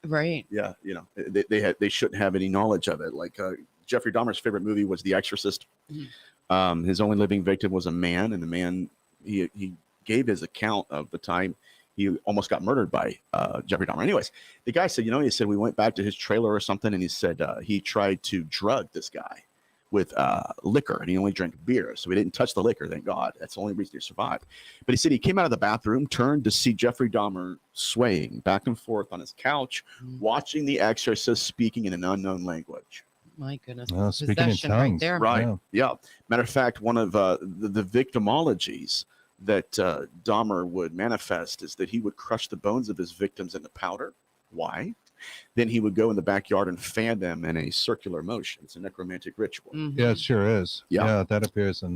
Right. Yeah. They shouldn't have any knowledge of it. Like Jeffrey Dahmer's favorite movie was The Exorcist. His only living victim was a man, and the man, he gave his account of the time he almost got murdered by Jeffrey Dahmer. Anyways, the guy said, he said we went back to his trailer or something, and he said he tried to drug this guy with liquor, and he only drank beer, so he didn't touch the liquor. Thank God. That's the only reason he survived. But he said he came out of the bathroom, turned to see Jeffrey Dahmer swaying back and forth on his couch, watching The Exorcist speaking in an unknown language. My goodness. Speaking in tongues. right there. Right. Yeah. Matter of fact, one of the victimologies that Dahmer would manifest is that he would crush the bones of his victims into powder. Why? Then he would go in the backyard and fan them in a circular motion. It's a necromantic ritual. Yeah, it sure is. Yeah. That appears in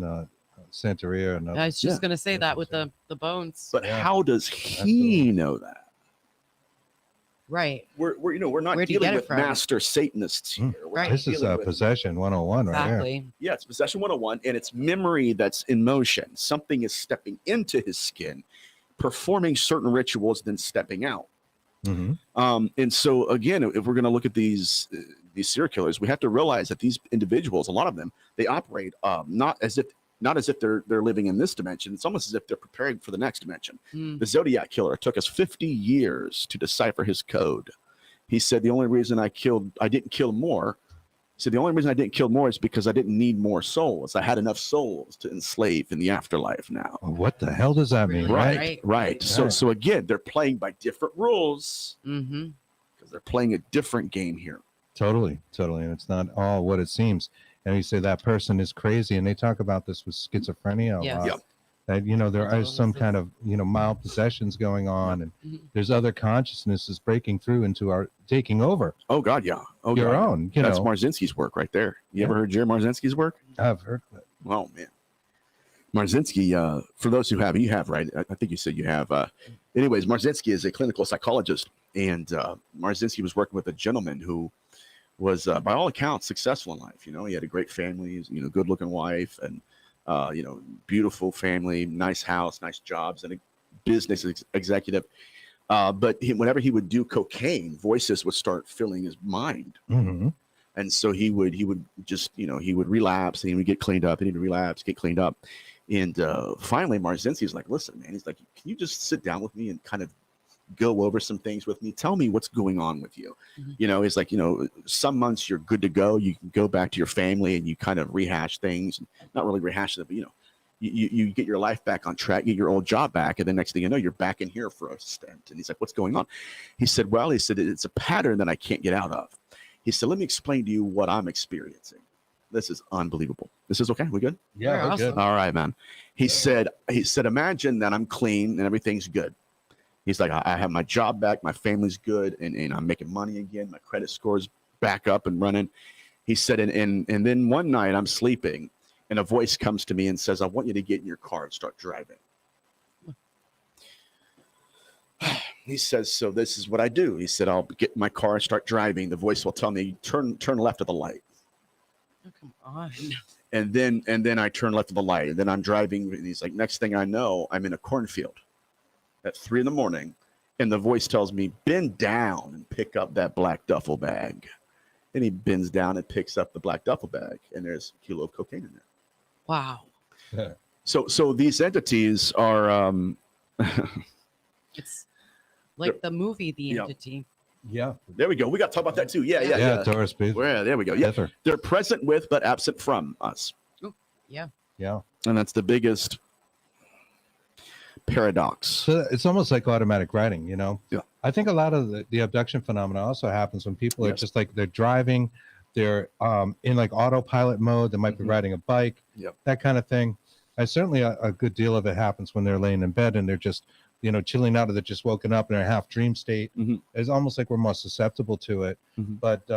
Santeria. And I was just going to say that with the bones. But how does he know that? Right. We're not dealing with master Satanists here. Right. This is Possession 101 right here. Exactly. Yeah, it's Possession 101, and it's memory that's in motion. Something is stepping into his skin, performing certain rituals, then stepping out. And so again, if we're going to look at these serial killers, we have to realize that these individuals, a lot of them, they operate not as if they're living in this dimension. It's almost as if they're preparing for the next dimension. The Zodiac killer took us 50 years to decipher his code. He said the only reason I didn't kill more. He said the only reason I didn't kill more is because I didn't need more souls. I had enough souls to enslave in the afterlife now. What the hell does that mean? Right. So again, they're playing by different rules because they're playing a different game here. Totally. And it's not all what it seems. And you say that person is crazy, and they talk about this with schizophrenia a lot. That there are some kind of mild possessions going on, and there's other consciousnesses breaking through into our taking over. Oh God, yeah. Oh, your God. own. That's Marzinski's work right there. You ever heard Jerry Marzinski's work? I've heard of it. Oh man, Marzinski. For those who haven't, you have, right? I think you said you have. Anyways, Marzinski is a clinical psychologist, and Marzinski was working with a gentleman who was, by all accounts, successful in life. He had a great family, good-looking wife, and beautiful family, nice house, nice jobs, and a business executive. But whenever he would do cocaine, voices would start filling his mind, and so he would just he would relapse and he would get cleaned up, and he'd relapse, get cleaned up, and finally Marzinski's like, "Listen, man," he's like, "Can you just sit down with me and kind of go over some things with me? Tell me what's going on with you." It's like, some months you're good to go. You can go back to your family and you kind of rehash things, not really rehash it, but you get your life back on track, get your old job back. And the next thing you know, you're back in here for a stint. And he's like, "What's going on?" He said, "It's a pattern that I can't get out of." He said, "Let me explain to you what I'm experiencing. This is unbelievable." This is okay. We good? Yeah, we're good. All right, man. He said, imagine that I'm clean and everything's good. He's like, I have my job back, my family's good, and I'm making money again. My credit score's back up and running. He said, and then one night I'm sleeping, and a voice comes to me and says, "I want you to get in your car and start driving." He says, "So this is what I do." He said, "I'll get in my car and start driving. The voice will tell me, turn left of the light." Oh, come on. And then I turn left of the light, and then I'm driving. And he's like, next thing I know, I'm in a cornfield at 3 a.m, and the voice tells me, "Bend down and pick up that black duffel bag." And he bends down and picks up the black duffel bag, and there's a kilo of cocaine in there. Wow. So these entities are It's like the movie The Entity. Yeah. There we go. We got to talk about that too. Yeah. Doris Bith. Well, there we go. Yeah. Bither. They're present with but absent from us. Oh, yeah. Yeah. And that's the biggest paradox. So it's almost like automatic writing, you know? Yeah. I think a lot of the abduction phenomena also happens when people are just like, they're driving, they're in like autopilot mode, they might be riding a bike, that kind of thing. Certainly a good deal of it happens when they're laying in bed and they're just, you know, chilling out, or they're just woken up in a half dream state. It's almost like we're more susceptible to it. But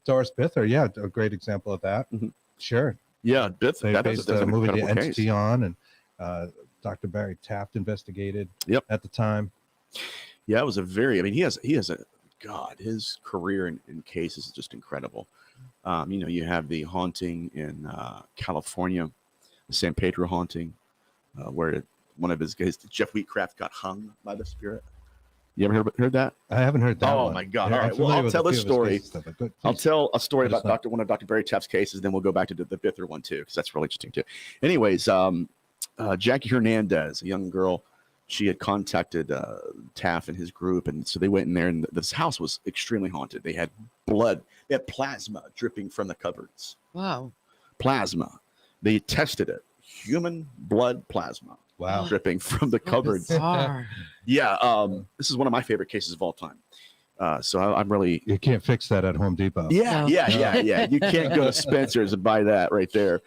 Doris Bither, a great example of that. Sure. Yeah, Bither. They based the movie The Entity on, and Dr. Barry Taft investigated at the time. Yeah, it was a very, I mean, he has his career in cases is just incredible. You know, you have the haunting in California, the San Pedro haunting, where one of his guys, Jeff Wheatcraft, got hung by the spirit. You ever heard that? I haven't heard that. Oh one. my God! All right, well, I'll tell this story. I'll tell a story about one of Dr. Barry Taft's cases, then we'll go back to the Bither one too, because that's really interesting too. Anyways, Jackie Hernandez, a young girl, she had contacted Taft and his group, and so they went in there, and this house was extremely haunted. They had blood, they had plasma dripping from the cupboards. Wow. Plasma. They tested it. Human blood plasma. Wow. Dripping from the cupboards. Yeah. This is one of my favorite cases of all time. So I'm really. You can't fix that at Home Depot. Yeah. You can't go to Spencer's and buy that right there.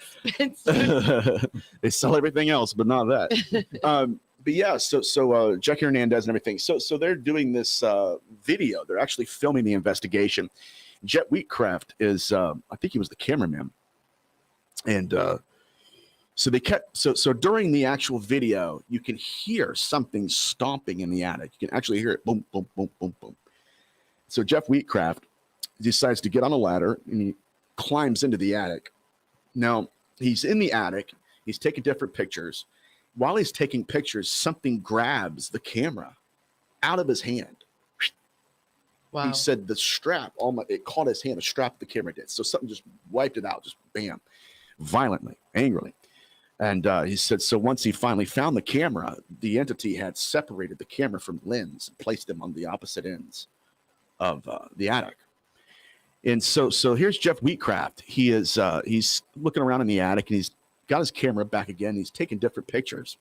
They sell everything else, but not that. But yeah, so Jackie Hernandez and everything. So they're doing this video. They're actually filming the investigation. Jet Wheatcraft is, I think he was the cameraman. And so they kept, so during the actual video, you can hear something stomping in the attic. You can actually hear it, boom, boom, boom, boom, boom. So Jeff Wheatcraft decides to get on a ladder and he climbs into the attic. Now, he's in the attic. He's taking different pictures. While he's taking pictures, something grabs the camera out of his hand. Wow. He said the strap, it caught his hand, the strap the camera did. So something just wiped it out, just bam, violently, angrily. And he said, so once he finally found the camera, the entity had separated the camera from the lens and placed them on the opposite ends of the attic. And so here's Jeff Wheatcraft. He is he's looking around in the attic and he's got his camera back again. He's taking different pictures.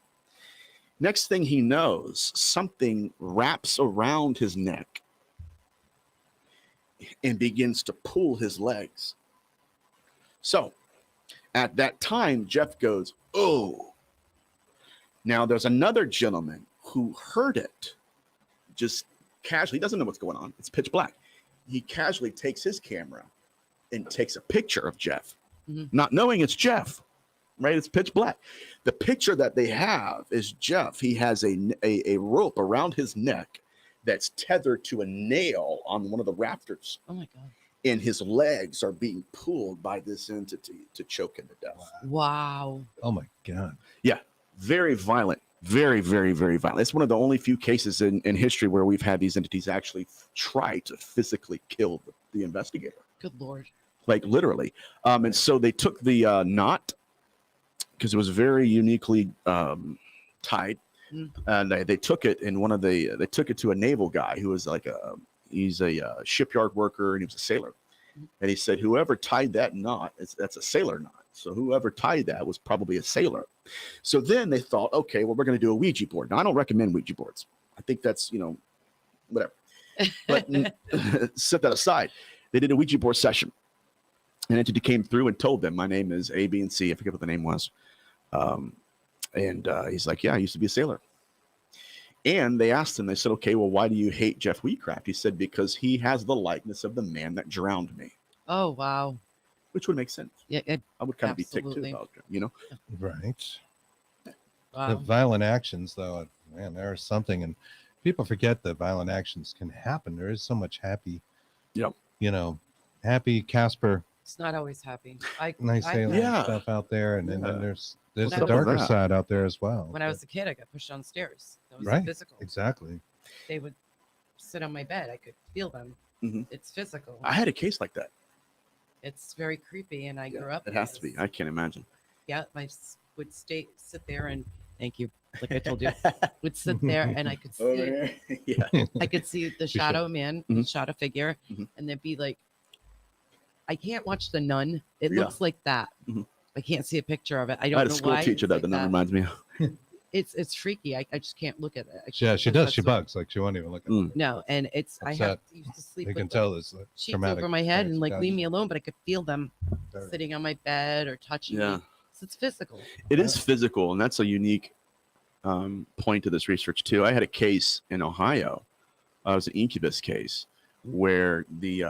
Next thing he knows, something wraps around his neck and begins to pull his legs. So at that time, Jeff goes, oh. Now there's another gentleman who heard it just casually. He doesn't know what's going on. It's pitch black. He casually takes his camera and takes a picture of Jeff, not knowing it's Jeff, right? It's pitch black. The picture that they have is Jeff. He has a rope around his neck that's tethered to a nail on one of the rafters. Oh my God. And his legs are being pulled by this entity to choke him to death. Wow. Oh my God. Yeah. Very violent. Very, very, very violent. It's one of the only few cases in history where we've had these entities actually try to physically kill the investigator. Good Lord. Like literally. And so they took the knot because it was very uniquely tied. And they took it in they took it to a naval guy who was like he's a shipyard worker and he was a sailor. And he said, whoever tied that knot, that's a sailor knot. So whoever tied that was probably a sailor. So then they thought, okay, well, we're going to do a Ouija board. Now, I don't recommend Ouija boards. I think that's, whatever. But set that aside. They did a Ouija board session. An entity came through and told them, my name is A, B, and C. I forget what the name was. And he's like, yeah, I used to be a sailor. And they asked him, they said, okay, well, why do you hate Jeff Wheatcraft? He said, because he has the likeness of the man that drowned me. Oh, wow. Which would make sense. Yeah, I would kind of be ticked too about it, Right. Wow. The violent actions, though, man, there is something, and people forget that violent actions can happen. There is so much happy, happy Casper. It's not always happy. Nice sailing stuff out there, and then there's the darker side out there as well. When I was a kid, I got pushed downstairs. That was physical. Exactly. They would sit on my bed. I could feel them. It's physical. I had a case like that. It's very creepy, and I grew up. It has to be. I can't imagine. Yeah, my sit there and thank you. Like I told you, would sit there and I could see, I could see the shadow man, the shadow figure, and they'd be like, I can't watch The Nun. It looks like that. I can't see a picture of it. I don't know why. I had a school teacher that The Nun reminds me of. It's freaky. I just can't look at it. Yeah, she does. She bugs. Like she won't even look at it. No, and it's Upset. I have to used to sleep. You with can tell this sheets over my head and like leave me alone, but I could feel them sitting on my bed or touching me. So it's physical. It is physical, and that's a unique point to this research too. I had a case in Ohio. It was an incubus case where the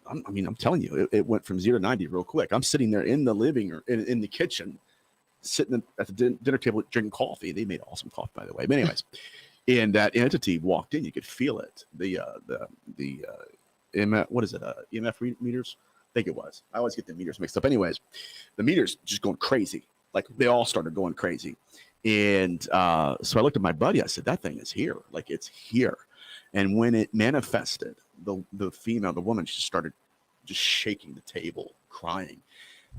I'm telling you, it went from 0 to 90 real quick. I'm sitting there in the living or in the kitchen, sitting at the dinner table drinking coffee. They made awesome coffee, by the way. But anyways, and that entity walked in. You could feel it. The what is it? EMF meters? I think it was. I always get the meters mixed up. Anyways, the meters just going crazy. Like they all started going crazy. And so I looked at my buddy. I said, "That thing is here. Like it's here." And when it manifested, the female, the woman, she started just shaking the table, crying.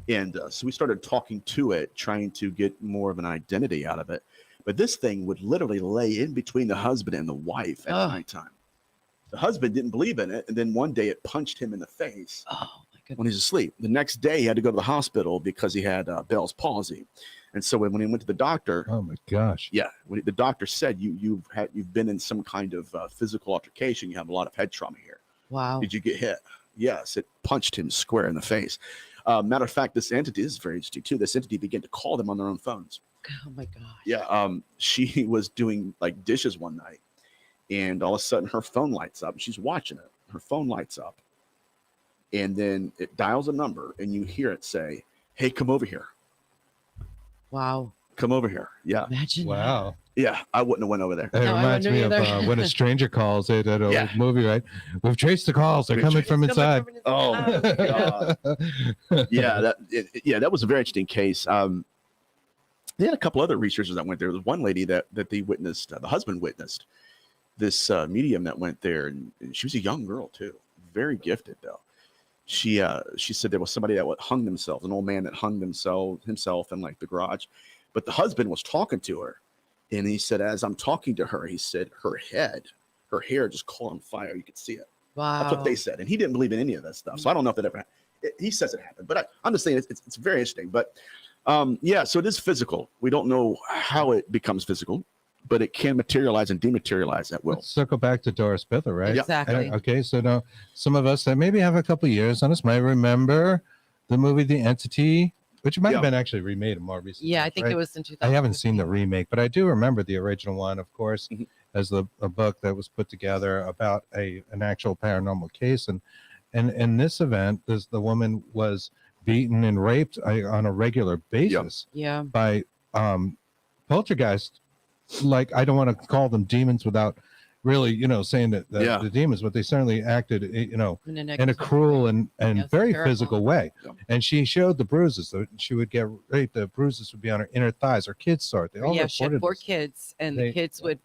And so we started talking to it, trying to get more of an identity out of it. But this thing would literally lay in between the husband and the wife at nighttime. The husband didn't believe in it. And then one day it punched him in the face when he's asleep. The next day he had to go to the hospital because he had Bell's palsy. And so when he went to the doctor, oh my gosh, when the doctor said you've been in some kind of physical altercation, you have a lot of head trauma here. Wow. Did you get hit? Yes, it punched him square in the face. Matter of fact, this entity, this is very interesting too. This entity began to call them on their own phones. Oh my gosh. Yeah. She was doing like dishes one night, and all of a sudden her phone lights up. She's watching it. Her phone lights up, and then it dials a number, and you hear it say, "Hey, come over here." Wow. Come over here. Yeah. Imagine. Wow. That. Yeah, I wouldn't have went over there. It reminds me of When a Stranger Calls. That old movie, right? We've traced the calls. They're coming from inside. Oh, God. That was a very interesting case. They had a couple other researchers that went there. There was one lady that they witnessed, the husband witnessed this medium that went there, and she was a young girl too, very gifted though. She said there was somebody that hung themselves, an old man that hung himself in like the garage, but the husband was talking to her, and he said, as I'm talking to her, he said her hair just caught on fire. You could see it. Wow. That's what they said, and he didn't believe in any of that stuff. So I don't know if that ever happened. He says it happened, but I'm just saying it's very interesting. But so it is physical. We don't know how it becomes physical, but it can materialize and dematerialize at will. Let's circle back to Doris Bither, right? Exactly. Okay, so now some of us that maybe have a couple years on us might remember the movie The Entity, which might have been actually remade more recently. Yeah, I think it was in 2000. I haven't seen the remake, but I do remember the original one, of course, as a book that was put together about an actual paranormal case. And in this event, the woman was beaten and raped on a regular basis by poltergeist. Like, I don't want to call them demons without really, saying that the demons, but they certainly acted, in a cruel and very physical way. Yeah. And she showed the bruises. So she would get raped. The bruises would be on her inner thighs. Her kids saw it. They all she had 4 kids, and the kids would,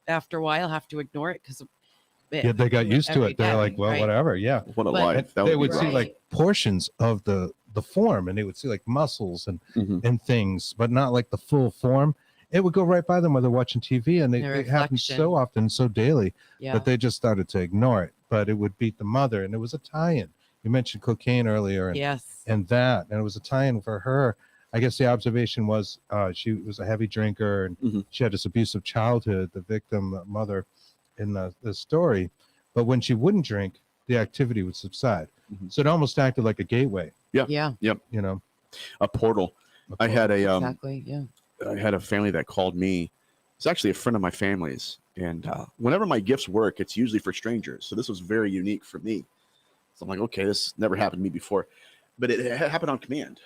after a while, have to ignore it because they got used to it. They're like, well, whatever. Yeah. What a life. They would see like portions of the form, and they would see like muscles and things, but not like the full form. It would go right by them while they're watching TV, and it happened so often, so daily, that they just started to ignore it. But it would beat the mother, and it was a tie-in. You mentioned cocaine earlier, and it was a tie-in for her. I guess the observation was she was a heavy drinker, and she had this abusive childhood, the victim mother in the story. But when she wouldn't drink, the activity would subside. So it almost acted like a gateway. Yep. A portal. I had I had a family that called me. It's actually a friend of my family's. And whenever my gifts work, it's usually for strangers. So this was very unique for me. So I'm like, okay, this never happened to me before. But it happened on command.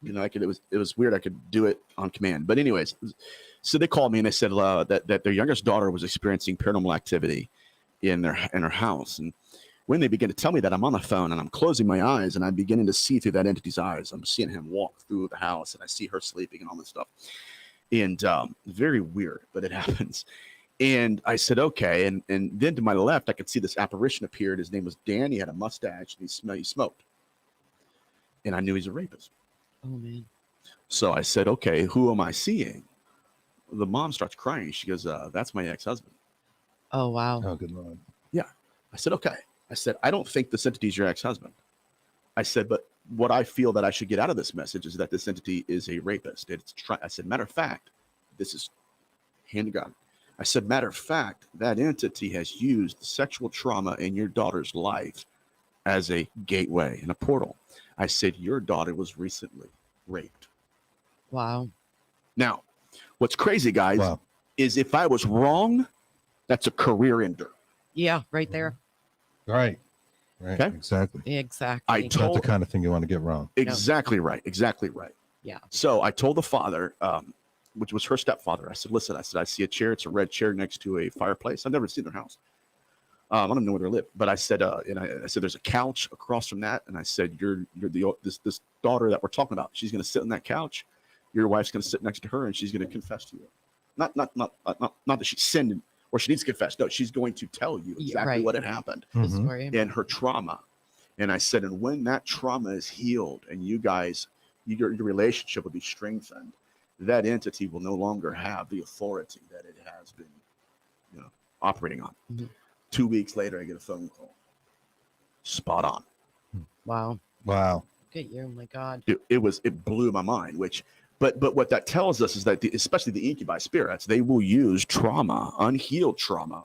It was weird. I could do it on command. But anyways, so they called me and they said that their youngest daughter was experiencing paranormal activity in her house. And when they begin to tell me that, I'm on the phone and I'm closing my eyes and I'm beginning to see through that entity's eyes. I'm seeing him walk through the house and I see her sleeping and all this stuff. And very weird, but it happens. And I said, okay. And then to my left, I could see this apparition appeared. His name was Dan. He had a mustache and he smoked. And I knew he's a rapist. Oh, man. So I said, okay, who am I seeing? The mom starts crying. She goes, that's my ex-husband. Oh, wow. Oh, good Lord. Yeah. I said, okay. I said, I don't think this entity is your ex-husband. I said, but what I feel that I should get out of this message is that this entity is a rapist. I said, matter of fact, this is hand to God. I said, matter of fact, that entity has used sexual trauma in your daughter's life as a gateway and a portal. I said, your daughter was recently raped. Wow. Now, what's crazy, guys, is if I was wrong, that's a career ender. Yeah, right there. Right. Right. Okay. Exactly. Exactly. Not the kind of thing you want to get wrong. Exactly right. Exactly right. Yeah. So I told the father, which was her stepfather, I said, listen, I see a chair. It's a red chair next to a fireplace. I've never seen their house. I don't know where they live, but I said, I said, there's a couch across from that. And I said, you're this daughter that we're talking about. She's going to sit on that couch. Your wife's going to sit next to her and she's going to confess to you. Not that she sinned or she needs to confess. No, she's going to tell you exactly what had happened and her trauma. And I said, and when that trauma is healed and you guys, your relationship will be strengthened, that entity will no longer have the authority that it has been, operating on. 2 weeks later, I get a phone call. Spot on. Wow. Wow. Look at you. Oh my God. It blew my mind, but what that tells us is that especially the incubi spirits, they will use trauma, unhealed trauma,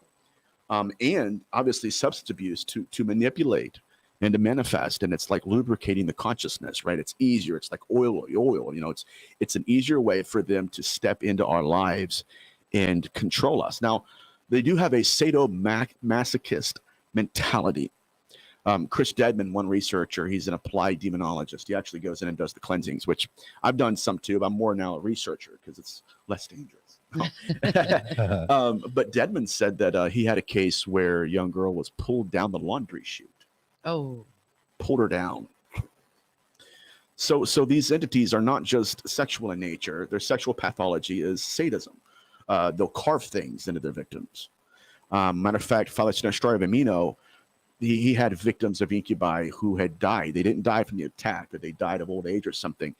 and obviously substance abuse to manipulate and to manifest. And it's like lubricating the consciousness, right? It's easier. It's like oil. It's an easier way for them to step into our lives and control us. Now, they do have a sadomasochist mentality. Chris Dedman, one researcher, he's an applied demonologist. He actually goes in and does the cleansings, which I've done some too, but I'm more now a researcher because it's less dangerous. But Dedman said that he had a case where a young girl was pulled down the laundry chute. Oh. Pulled her down. So these entities are not just sexual in nature. Their sexual pathology is sadism. They'll carve things into their victims. Matter of fact, Father Story of Amino, he had victims of incubi who had died. They didn't die from the attack, but they died of old age or something.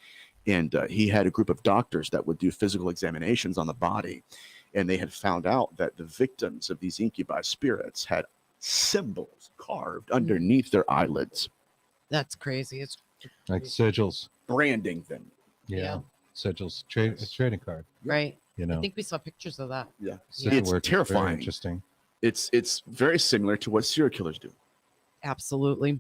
And he had a group of doctors that would do physical examinations on the body. And they had found out that the victims of these incubi spirits had symbols carved underneath their eyelids. That's crazy. It's like sigils. Branding them. Yeah. Sigils. It's trading card. Right. I think we saw pictures of that. Yeah. It's terrifying. Very interesting. It's very similar to what serial killers do. Absolutely.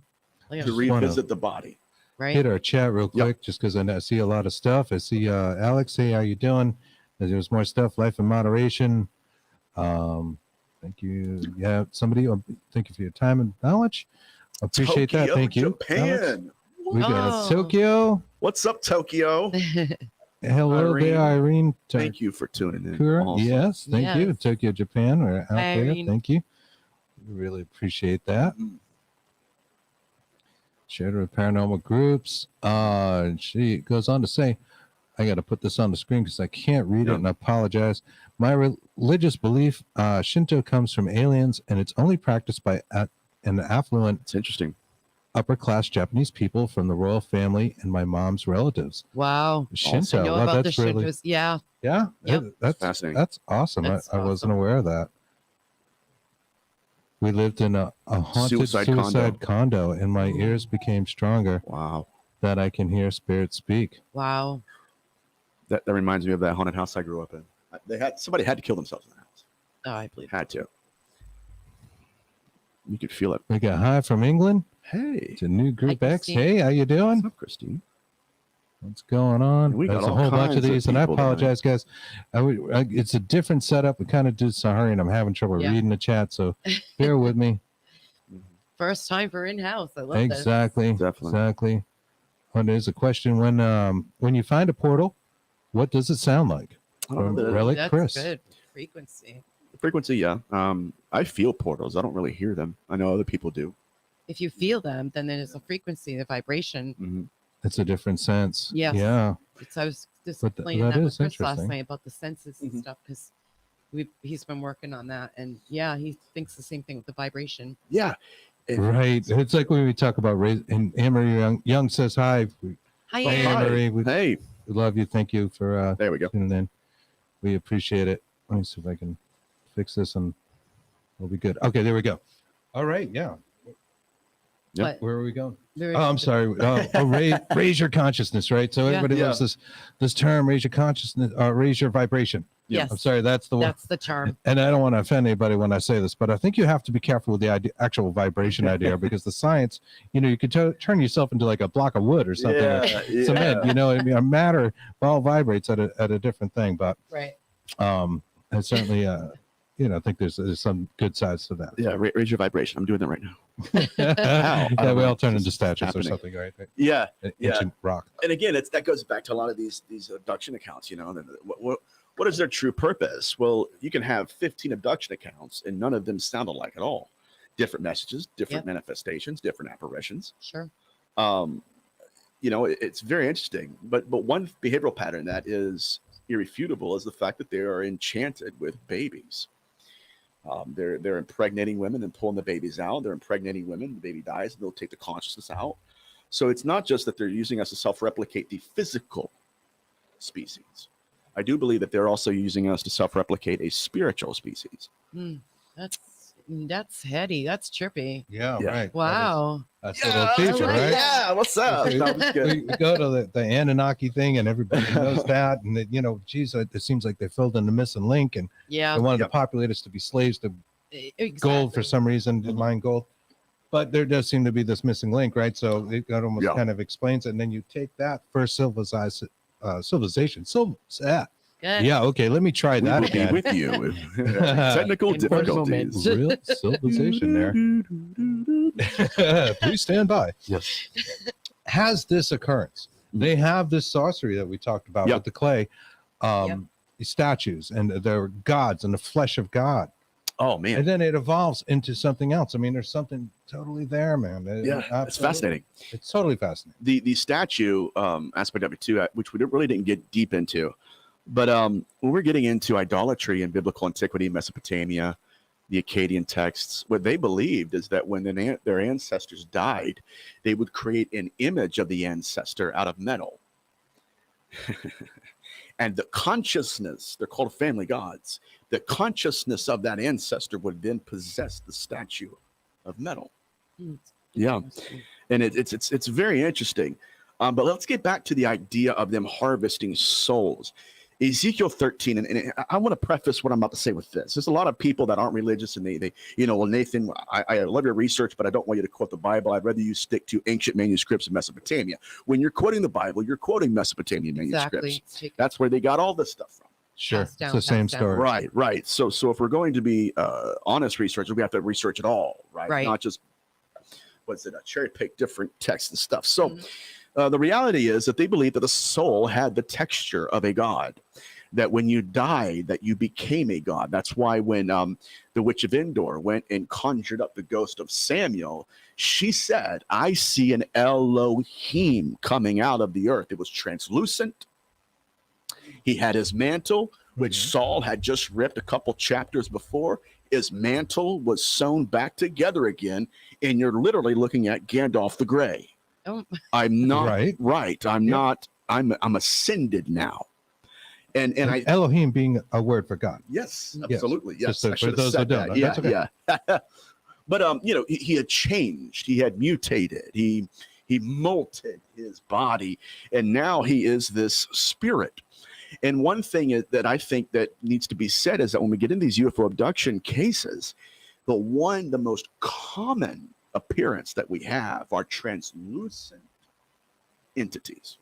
To revisit the body. Right. Hit our chat real quick, just because I see a lot of stuff. I see Alex. Hey, how you doing? There's more stuff. Life in moderation. Thank you. Yeah, somebody. Thank you for your time and knowledge. Appreciate that. Thank you. Japan. We got Tokyo. What's up, Tokyo? Hello there, Irene. Thank you for tuning in. Yes, thank you. Tokyo, Japan. We're out there. Irene. Thank you. We really appreciate that. Shared with paranormal groups. She goes on to say, I got to put this on the screen because I can't read it, and I apologize. My religious belief, Shinto, comes from aliens, and it's only practiced by an affluent, it's interesting, upper-class Japanese people from the royal family and my mom's relatives. Wow. Shinto. I know about the Shintos. Yeah. Yeah. Yep. That's fascinating. That's awesome. I wasn't aware of that. We lived in a haunted suicide condo, and my ears became stronger. Wow. That I can hear spirits speak. Wow. That reminds me of that haunted house I grew up in. Somebody had to kill themselves in the house. Oh, I believe had to. You could feel it. We got hi from England. Hey. It's a new group Hi, X. Hey, how you doing? What's up, Christine? What's going on? We got There's a whole bunch of these, and I apologize, guys. It's a different setup. We kind of did some hurry, and I'm having trouble reading the chat, so bear with me. First time for in-house. I love Exactly. Definitely. Exactly. Well, there's a question: when you find a portal, what does it sound like? From Relic That's Chris. good. Frequency. Frequency, yeah. I feel portals. I don't really hear them. I know other people do. If you feel them, then there's a frequency, the vibration. Mm-hmm. It's a different sense. Yes. Yeah. I was just explaining that with Chris last night about the senses and stuff, because he's been working on that, and he thinks the same thing with the vibration. Yeah. Right. It's like when we talk about race, and Anne-Marie Young says hi. Hi, Anne-Marie. Hey. We love you. Thank you for there we go. tuning in. We appreciate it. Let me see if I can fix this and we'll be good. Okay, there we go. All right, yeah. Yep. Where are we going? I'm sorry. Raise your consciousness, right? So everybody loves this term, raise your consciousness, raise your vibration. Yes. I'm sorry, that's the one. That's the charm. And I don't want to offend anybody when I say this, but I think you have to be careful with the actual vibration idea because the science, you could turn yourself into like a block of wood or something, or cement. A matter all vibrates at a different thing. But right. I certainly, I think there's some good sides to that. Yeah, raise your vibration. I'm doing that right now. Yeah, we all turn into statues or something, right? Yeah, ancient rock. And again, that goes back to a lot of these abduction accounts. What is their true purpose? Well, you can have 15 abduction accounts, and none of them sound alike at all. Different messages, different manifestations, different apparitions. Sure. It's very interesting. But one behavioral pattern that is irrefutable is the fact that they are enchanted with babies. They're impregnating women and pulling the babies out. They're impregnating women, the baby dies, and they'll take the consciousness out. So it's not just that they're using us to self-replicate the physical species. I do believe that they're also using us to self-replicate a spiritual species. That's heady. That's trippy. Yeah. Right. Wow. That's a little teacher, right? Yeah. What's up? We go to the Anunnaki thing, and everybody knows that. And it seems like they filled in the missing link, and they wanted the populators to be slaves to gold for some reason, to mine gold. But there does seem to be this missing link, right? So it almost kind of explains it. And then you take that first civilization. Yeah, okay, let me try that again. With you with technical difficulties. Real civilization there. Please stand by. Yes. Has this occurrence? They have this sorcery that we talked about with the clay statues, and they're gods and the flesh of God. Oh man! And then it evolves into something else. I mean, there's something totally there, man. It's fascinating. It's totally fascinating. The statue aspect of it too, which we really didn't get deep into, but when we're getting into idolatry in biblical antiquity, Mesopotamia, the Akkadian texts, what they believed is that when their ancestors died, they would create an image of the ancestor out of metal. And the consciousness, they're called family gods, the consciousness of that ancestor would then possess the statue of metal. Yeah. And it's very interesting. But let's get back to the idea of them harvesting souls. Ezekiel 13, and I want to preface what I'm about to say with this. There's a lot of people that aren't religious, and they well, Nathan, I love your research, but I don't want you to quote the Bible. I'd rather you stick to ancient manuscripts of Mesopotamia. When you're quoting the Bible, you're quoting Mesopotamian manuscripts. Exactly. That's where they got all this stuff from. Sure, it's the same story. Right. So if we're going to be honest researchers, we have to research it all, right? Not just cherry pick different texts and stuff. So. The reality is that they believed that the soul had the texture of a god, that when you died, that you became a god. That's why when the witch of Endor went and conjured up the ghost of Samuel, she said, I see an Elohim coming out of the earth. It was translucent. He had his mantle, which Saul had just ripped a couple chapters before. His mantle was sewn back together again, and you're literally looking at Gandalf the Grey. Oh. I'm not right. I'm not. I'm ascended now, and Elohim being a word for God. Yes, absolutely. Yes, I should have said that. Yeah. But he had changed. He had mutated. He molted his body, and now he is this spirit. And one thing that I think that needs to be said is that when we get into these UFO abduction cases, the most common appearance that we have are translucent entities.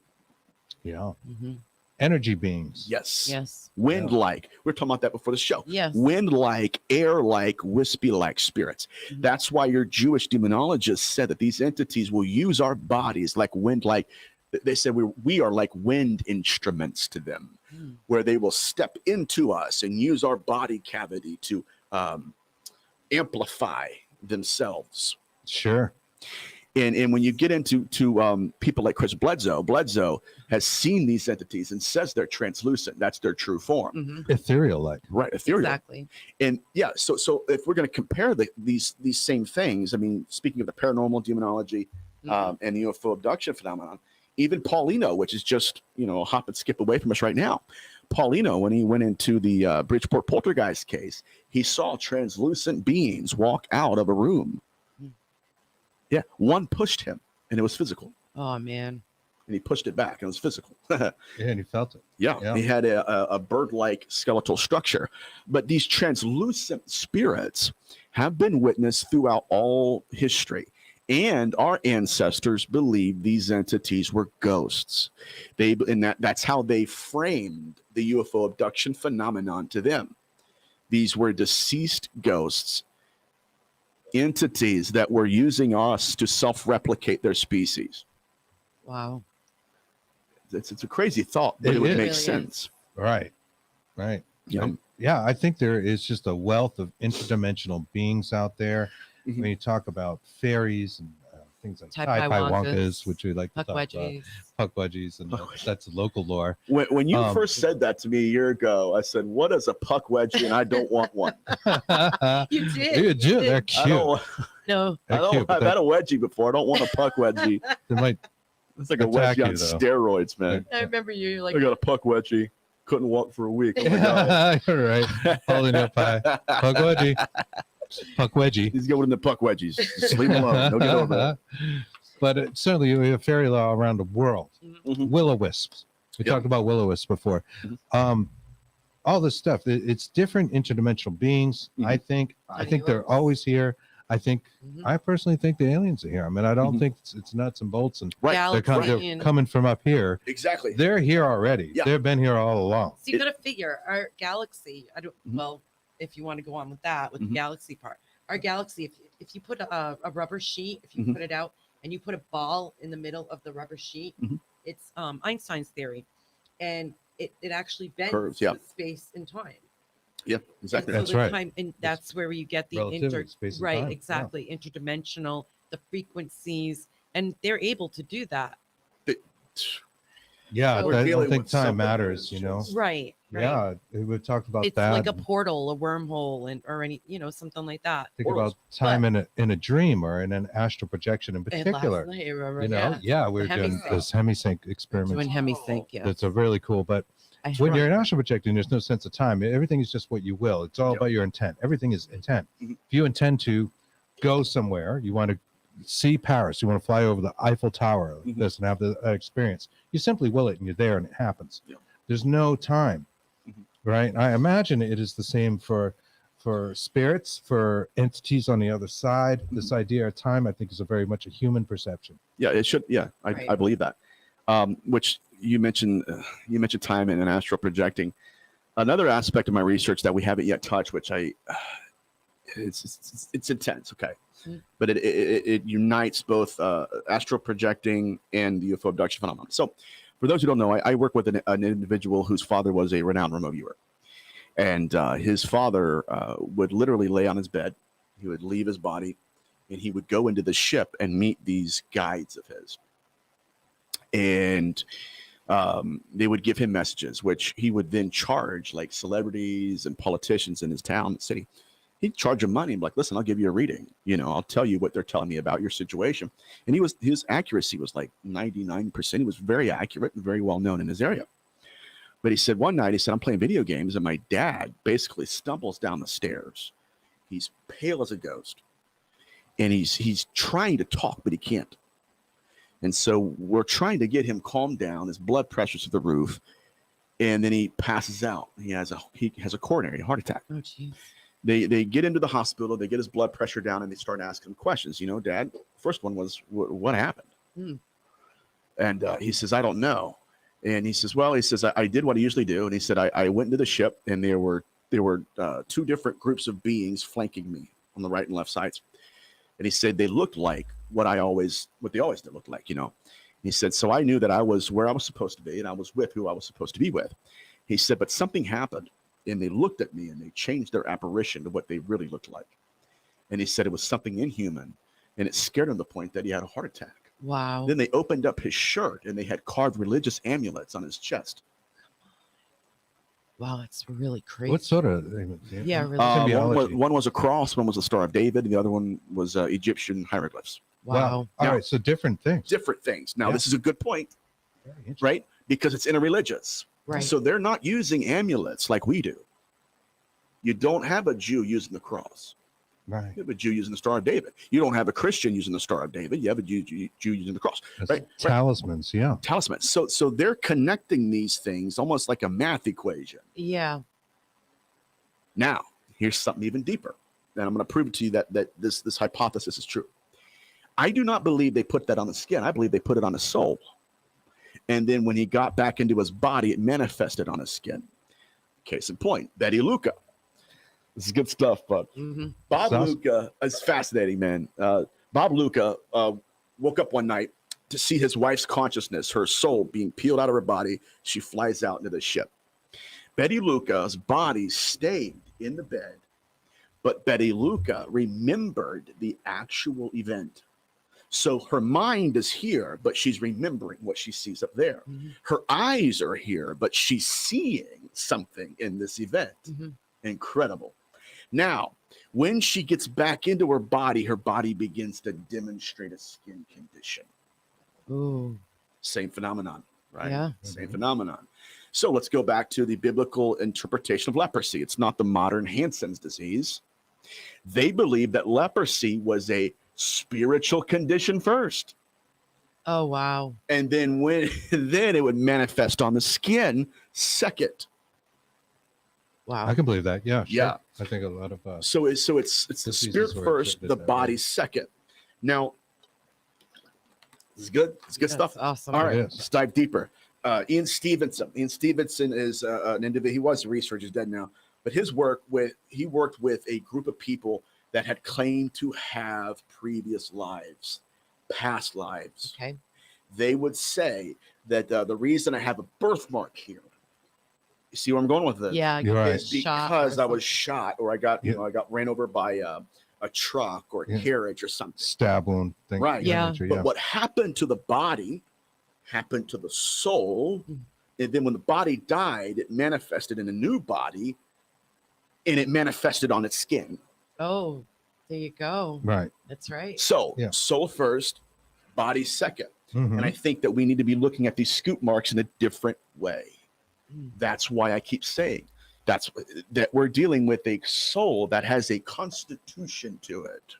Energy beings. Yes. Wind-like. We were talking about that before the show. Yes. Wind-like, air-like, wispy-like spirits. That's why your Jewish demonologists said that these entities will use our bodies like wind-like. They said we are like wind instruments to them, where they will step into us and use our body cavity to amplify themselves. Sure. And when you get into people like Chris Bledsoe has seen these entities and says they're translucent. That's their true form. Ethereal like. Right, ethereal. Exactly. And so if we're going to compare these same things, I mean, speaking of the paranormal, demonology, and the UFO abduction phenomenon, even Paulino, which is just, a hop and skip away from us right now. Paulino, when he went into the Bridgeport poltergeist case, he saw translucent beings walk out of a room. Yeah, one pushed him, and it was physical. Oh, man. And he pushed it back, and it was physical. Yeah, and he felt it. Yeah. He had a bird-like skeletal structure. But these translucent spirits have been witnessed throughout all history. And our ancestors believed these entities were ghosts. That's how they framed the UFO abduction phenomenon to them. These were deceased ghosts, entities that were using us to self-replicate their species. Wow. It's a crazy thought, but it would make sense. Right. Yeah, I think there is just a wealth of interdimensional beings out there. Mm-hmm. When you talk about fairies and things like Tai-Pai-Wonkas, which we like to talk about, Puckwudgies, and that's local lore. When you first said that to me a year ago, I said, "What is a Puckwudgie?" And I don't want one. You did. They're cute. No, I've had a wedgie before. I don't want a Puckwudgie. It's like a wedgie on steroids, man. I remember you like. I got a Puckwudgie. Couldn't walk for a week. Oh my God. You're right. Holding up high. Puckwudgie. He's going in the Puckwudgies. Just leave him alone. Don't get over it. But certainly we have fairy lore around the world. Mm-hmm. Will-o-wisps. We talked about will-o-wisps before. Mm-hmm. All this stuff. It's different interdimensional beings. Mm-hmm. I think they're always here. I personally think the aliens are here. I mean, I don't think it's nuts and bolts and they're coming from up here. Exactly. They're here already. Yeah. They've been here all along. So you got to figure our galaxy. Well, if you want to go on with that, with the galaxy part, our galaxy. If you put a rubber sheet, if you put it out and you put a ball in the middle of the rubber sheet, it's Einstein's theory, and it actually bends curves, space and time. Yeah, exactly. That's right. Time, and that's where you get the exactly, interdimensional, the frequencies, and they're able to do that. Yeah, so I don't think time matters, Right. Yeah, we've talked about it's that. It's like a portal, a wormhole, or any, something like that. Think about time in a dream or in an astral projection in particular. Night, we're doing this hemisync experiment. Doing hemisync, It's a really cool, but when you're in astral projecting, there's no sense of time. Everything is just what you will. It's all about your intent. Everything is intent. If you intend to go somewhere, you want to see Paris, you want to fly over the Eiffel Tower, this and have that experience. You simply will it, and you're there, and it happens. There's no time, right? I imagine it is the same for spirits, for entities on the other side. This idea of time, I think, is very much a human perception. Yeah, it should. Yeah, I believe that. Which you mentioned time and astral projecting. Another aspect of my research that we haven't yet touched, which it's intense, okay, but it unites both astral projecting and the UFO abduction phenomenon. So, for those who don't know, I work with an individual whose father was a renowned remote viewer, and his father would literally lay on his bed. He would leave his body, and he would go into the ship and meet these guides of his. And they would give him messages, which he would then charge like celebrities and politicians in his town, city. He'd charge them money. I'm like, listen, I'll give you a reading. I'll tell you what they're telling me about your situation. And his accuracy was like 99%. He was very accurate and very well known in his area. But he said one night, I'm playing video games, and my dad basically stumbles down the stairs. He's pale as a ghost, and he's trying to talk, but he can't. And so we're trying to get him calmed down. His blood pressure's through the roof, and then he passes out. He has a coronary heart attack. Oh, jeez. They get into the hospital. They get his blood pressure down, and they start asking him questions. Dad, first one was, what happened? And he says, I don't know. And he says, I did what I usually do. And he said, I went into the ship, and there were two different groups of beings flanking me on the right and left sides. And he said they looked like what they always did look like, And he said, so I knew that I was where I was supposed to be, and I was with who I was supposed to be with. He said, but something happened, and they looked at me, and they changed their apparition to what they really looked like. And he said it was something inhuman, and it scared him to the point that he had a heart attack. Wow. Then they opened up his shirt, and they had carved religious amulets on his chest. Wow, that's really crazy. What sort of? Yeah, really. One was a cross, one was the Star of David, and the other one was Egyptian hieroglyphs. Wow. All right, so different things. Different things. Now, this is a good point. right? Because it's interreligious. Right. So they're not using amulets like we do. You don't have a Jew using the cross. Right. You have a Jew using the Star of David. You don't have a Christian using the Star of David. You have a Jew using the cross. Right? Talismans, yeah. Talismans. So they're connecting these things almost like a math equation. Yeah. Now, here's something even deeper. And I'm going to prove to you that this hypothesis is true. I do not believe they put that on the skin. I believe they put it on his soul. And then when he got back into his body, it manifested on his skin. Case in point, Betty Luca. This is good stuff, but Bob Luca is fascinating, man. Bob Luca woke up one night to see his wife's consciousness, her soul being peeled out of her body. She flies out into the ship. Betty Luca's body stayed in the bed, but Betty Luca remembered the actual event. So her mind is here, but she's remembering what she sees up there. Her eyes are here, but she's seeing something in this event. Incredible. Now, when she gets back into her body begins to demonstrate a skin condition. Ooh. Same phenomenon, right? Yeah. Same phenomenon. So let's go back to the biblical interpretation of leprosy. It's not the modern Hansen's disease. They believe that leprosy was a spiritual condition first. Oh, wow. And then then it would manifest on the skin second. Wow. I can believe that. Yeah. Sure. Yeah. I think a lot of so it's the spirit first, the body second. Now, this is good. It's good stuff. Awesome. All right, let's dive deeper. Ian Stevenson. Ian Stevenson is an individual. He was a researcher. He's dead now. But he worked with a group of people that had claimed to have previous lives, past lives. Okay. They would say that the reason I have a birthmark here, you see where I'm going with this? Yeah. Is because I was shot or I got ran over by a truck or a carriage or something. Stab wound thing. Right. Yeah. But what happened to the body happened to the soul. And then when the body died, it manifested in a new body and it manifested on its skin. Oh, there you go. Right. That's right. So soul first, body second. And I think that we need to be looking at these scoop marks in a different way. That's why I keep saying that we're dealing with a soul that has a constitution to it.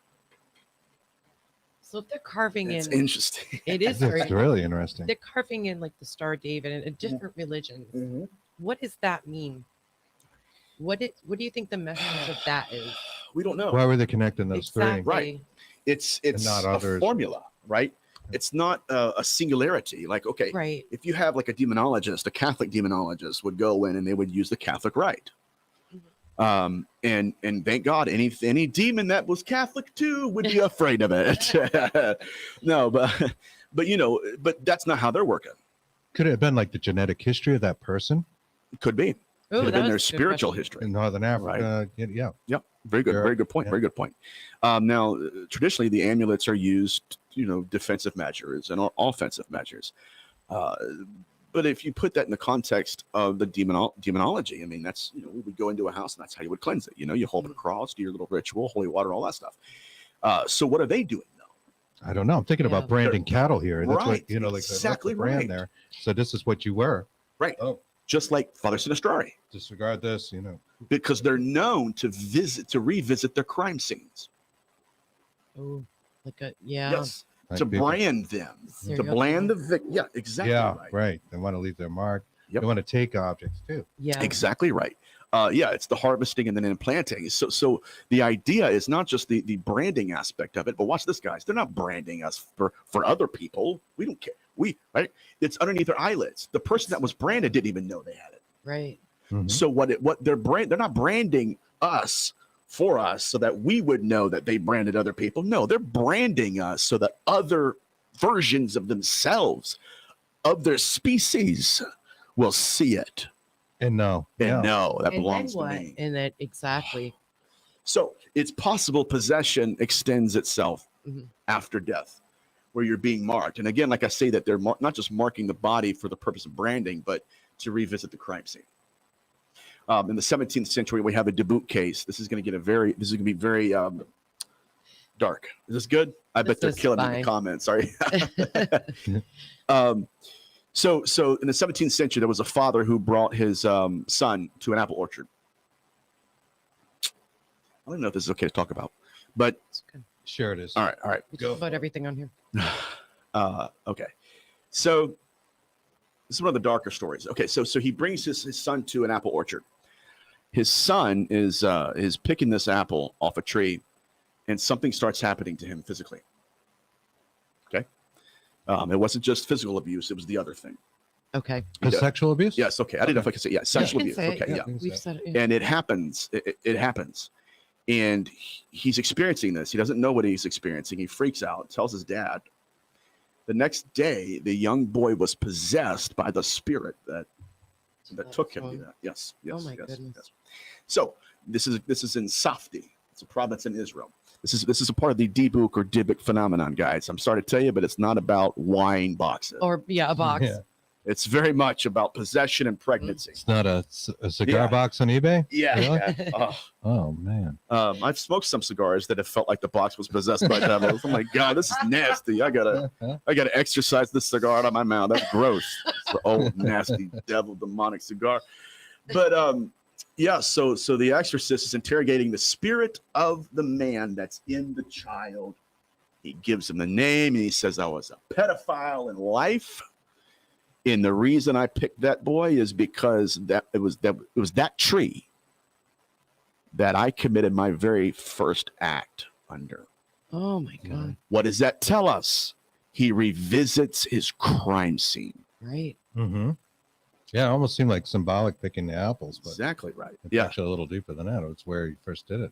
So if they're carving It's in, interesting. it is It's really interesting. They're carving in like the Star of David and a different religions. What does that mean? What do you think the message of that is? We don't know. Why were they connecting those three? Right. It's not a others. formula, right? It's not a singularity. Like, okay, right. If you have like a demonologist, a Catholic demonologist would go in and they would use the Catholic rite. And thank God any demon that was Catholic too would be afraid of it. No, but that's not how they're working. Could it have been like the genetic history of that person? It could be. Ooh, could have been their spiritual history. In Northern Africa. Right. Yeah. Yep. Very good. Very good point. Very good point. Now, traditionally, the amulets are used, defensive measures and offensive measures. But if you put that in the context of the demonology, I mean, that's, we would go into a house and that's how you would cleanse it. You hold a cross, do your little ritual, holy water, all that stuff. So what are they doing though? I don't know. I'm thinking about branding cattle here. That's right. what, like exactly the brand there. So this is what you were. Right. Oh. Just like Father Sinistrari. Disregard this, Because they're known to revisit their crime scenes. Oh, Yes. To brand them, to brand the victim. Yeah, exactly. Yeah, right. They want to leave their mark. They want to take objects too. Yeah, exactly right. It's the harvesting and then implanting. So the idea is not just the branding aspect of it, but watch this, guys. They're not branding us for other people. We don't care. Right? It's underneath their eyelids. The person that was branded didn't even know they had it. Right. Mm-hmm. So they're not branding us for us so that we would know that they branded other people. No, they're branding us so that other versions of themselves, of their species, will see it and know that belongs to me. And that exactly. So it's possible possession extends itself after death, where you're being marked. And again, like I say, that they're not just marking the body for the purpose of branding, but to revisit the crime scene. In the 17th century, we have a Dubuque case. This is going to be very dark. Is this good? I bet they're killing me in the comments. Sorry. So in the 17th century, there was a father who brought his son to an apple orchard. I don't even know if this is okay to talk about, but sure it is. All right. We talk about everything on here. Okay. So this is one of the darker stories. Okay, so he brings his son to an apple orchard. His son is picking this apple off a tree, and something starts happening to him physically. Okay. It wasn't just physical abuse; it was the other thing. Okay. Sexual abuse? Yes. Okay. I didn't know if I could say sexual abuse. Okay. Yeah. We've said it. And it happens. It happens, and he's experiencing this. He doesn't know what he's experiencing. He freaks out. Tells his dad. The next day, the young boy was possessed by the spirit that took him to that. Yes. Oh my goodness. Yes. So this is in Safdi. It's a province in Israel. This is a part of the Dibuk or Dybbuk phenomenon, guys. I'm sorry to tell you, but it's not about wine boxes. Or a box. Yeah. It's very much about possession and pregnancy. It's not a cigar box on eBay? Yeah. Really? Yeah. Oh, man. I've smoked some cigars that have felt like the box was possessed by devils. I'm like, God, this is nasty. I gotta exercise this cigar out of my mouth. That's gross. It's the old nasty devil demonic cigar. But so the exorcist is interrogating the spirit of the man that's in the child. He gives him the name and he says, I was a pedophile in life. And the reason I picked that boy is because it was that tree that I committed my very first act under. Oh my God. What does that tell us? He revisits his crime scene. Right. Mm-hmm. Yeah, it almost seemed like symbolic picking the apples, but Exactly right. it's actually a little deeper than that. It's where he first did it.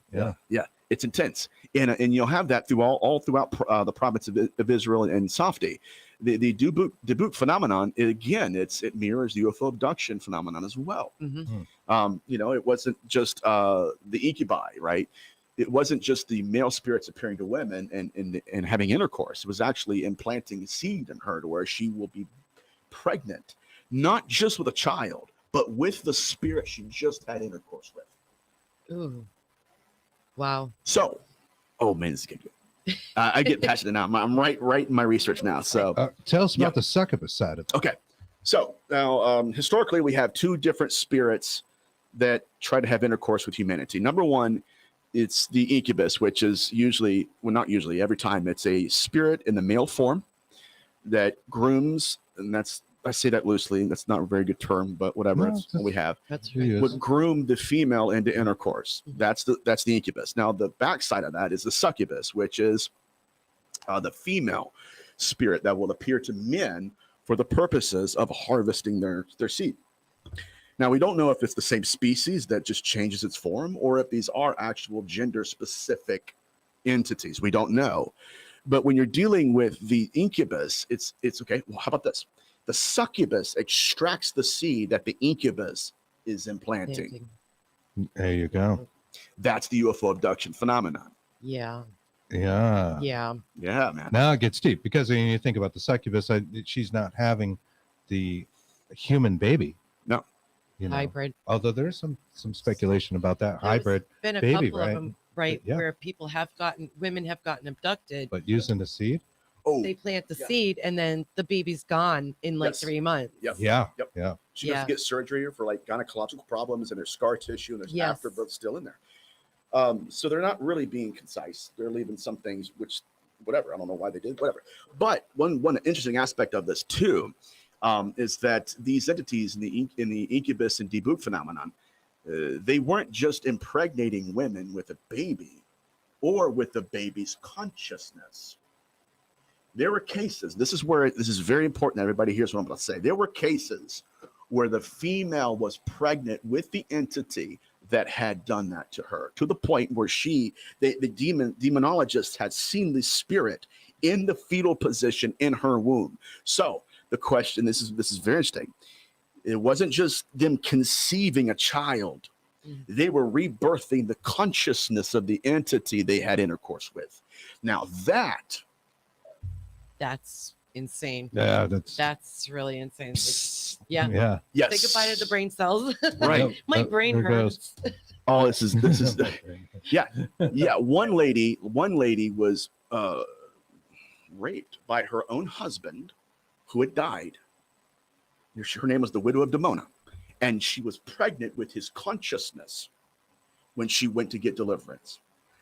Yeah. It's intense, and you'll have that all throughout the province of Israel and Safdi. The Dybbuk phenomenon, it mirrors the UFO abduction phenomenon as well. Mm-hmm. It wasn't just the incubi, right? It wasn't just the male spirits appearing to women and having intercourse. It was actually implanting seed in her to where she will be pregnant, not just with a child, but with the spirit she just had intercourse with. Ooh. Wow. So, oh man, this is good. I get passionate now. I'm right in my research now. So tell us about the succubus side of it. Okay. So now, historically, we have two different spirits that try to have intercourse with humanity. Number one, it's the incubus, which is every time it's a spirit in the male form that grooms, and I say that loosely. That's not a very good term, but whatever. No, that's what we have. That's right. Would groom the female into intercourse. That's the incubus. Now the backside of that is the succubus, which is the female spirit that will appear to men for the purposes of harvesting their seed. Now we don't know if it's the same species that just changes its form, or if these are actual gender specific entities. We don't know. But when you're dealing with the incubus, it's okay. Well, how about this? The succubus extracts the seed that the incubus is implanting. There you go. That's the UFO abduction phenomenon. Yeah. Yeah. Yeah. Yeah, man. Now it gets deep because when you think about the succubus, she's not having the human baby. No. Hybrid. Although there's some speculation about that hybrid been a baby, couple right? of them, right? Yeah. Where women have gotten abducted. But using the seed? Oh, They plant the seed and then the baby's gone in like 3 months. Yep. Yeah. Yep. Yeah. She goes to get surgery for like gynecological problems, and there's scar tissue, and there's afterbirth still in there. So they're not really being concise. They're leaving some things, which, whatever. I don't know why they did, whatever. But one interesting aspect of this too is that these entities in the incubus and Dybbuk phenomenon, they weren't just impregnating women with a baby or with the baby's consciousness. There were cases, this is very important. Everybody hears what I'm going to say. There were cases where the female was pregnant with the entity that had done that to her, to the point where the demonologist had seen the spirit in the fetal position in her womb. So the question, this is very interesting. It wasn't just them conceiving a child. They were rebirthing the consciousness of the entity they had intercourse with. Now that's insane. Yeah, that's really insane. Yeah. Yeah. Yes. Say goodbye to the brain cells. Right. My brain hurts. Oh, this is yeah. One lady was raped by her own husband, who had died, Her name was the widow of Demona, and she was pregnant with his consciousness when she went to get deliverance.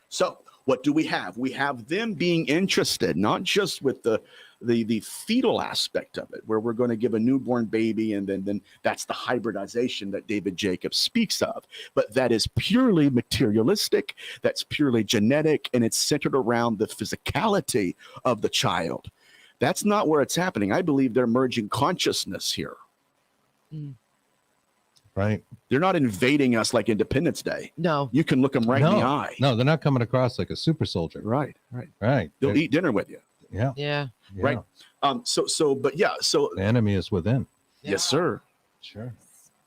So what do we have? We have them being interested, not just with the fetal aspect of it, where we're going to give a newborn baby, and then that's the hybridization that David Jacobs speaks of. But that is purely materialistic, that's purely genetic, and it's centered around the physicality of the child. That's not where it's happening. I believe they're merging consciousness here. Right. They're not invading us like Independence Day. No. You can look them right in the eye. No, they're not coming across like a super soldier. Right. They'll They're, eat dinner with you. Yeah. Right. But the enemy is within. Yes, sir. Sure.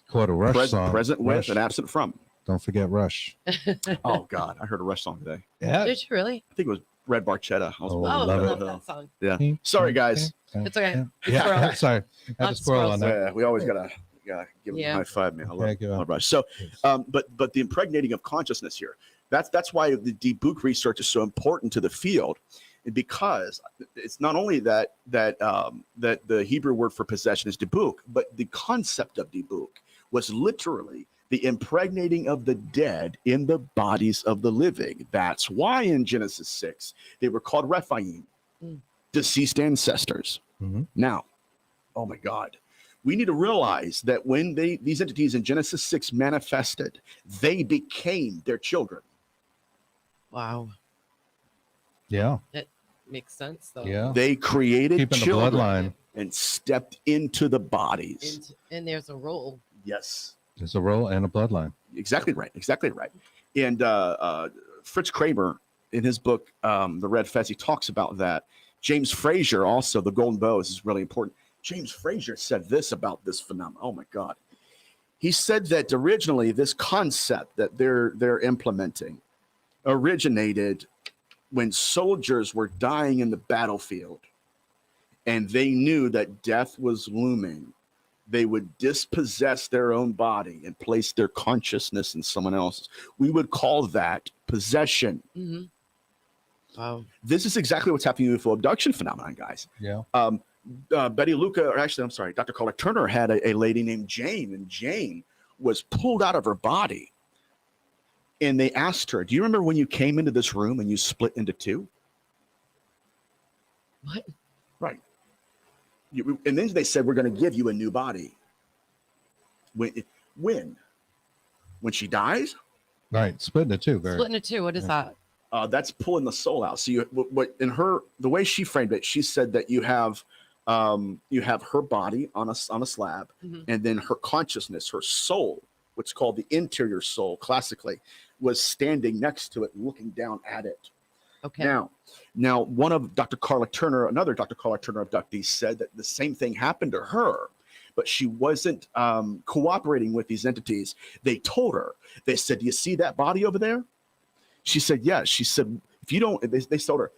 Quote a Rush song. Present with Rush. and absent from. Don't forget Rush. Oh God, I heard a Rush song today. Yeah. Did you really? I think it was Red Barchetta. Oh, Oh, I love love that song. Yeah. Sorry, guys. It's okay. Yeah. Sorry. I had to squirrel on that. Yeah, we always gotta give them a high five, man. I love Rush. So, but the impregnating of consciousness here. That's why the debunk research is so important to the field, because it's not only that the Hebrew word for possession is debunk, but the concept of debunk was literally the impregnating of the dead in the bodies of the living. That's why in Genesis 6 they were called Rephaim, deceased ancestors. Mm-hmm. Now, oh my God, we need to realize that when these entities in Genesis 6 manifested, they became their children. Wow. Yeah. That makes sense, though. Yeah. They created Keeping children the bloodline. and stepped into the bodies. And there's a role. Yes. There's a role and a bloodline. Exactly right. And Fritz Kramer, in his book, The Red Fez, he talks about that. James Frazier, also, The Golden Bow, this is really important. James Frazier said this about this phenomenon. Oh, my God. He said that originally this concept that they're implementing originated when soldiers were dying in the battlefield and they knew that death was looming. They would dispossess their own body and place their consciousness in someone else's. We would call that possession. Mm-hmm. Wow. This is exactly what's happening in the UFO abduction phenomenon, guys. Yeah. Betty Luca, or actually, I'm sorry, Dr. Carla Turner had a lady named Jane, and Jane was pulled out of her body. And they asked her, do you remember when you came into this room and you split into two? What? Right. And then they said, we're going to give you a new body. When she dies? Right. Splitting it two. Splitting it two. What is that? That's pulling the soul out. So the way she framed it, she said that you have her body on a slab, and then her consciousness, her soul, what's called the interior soul, classically, was standing next to it, looking down at it. Okay. Now, one of Dr. Carla Turner, another Dr. Carla Turner abductee, said that the same thing happened to her, but she wasn't cooperating with these entities. They told her, they said, do you see that body over there? She said, yes. She said, if you don't, they told her,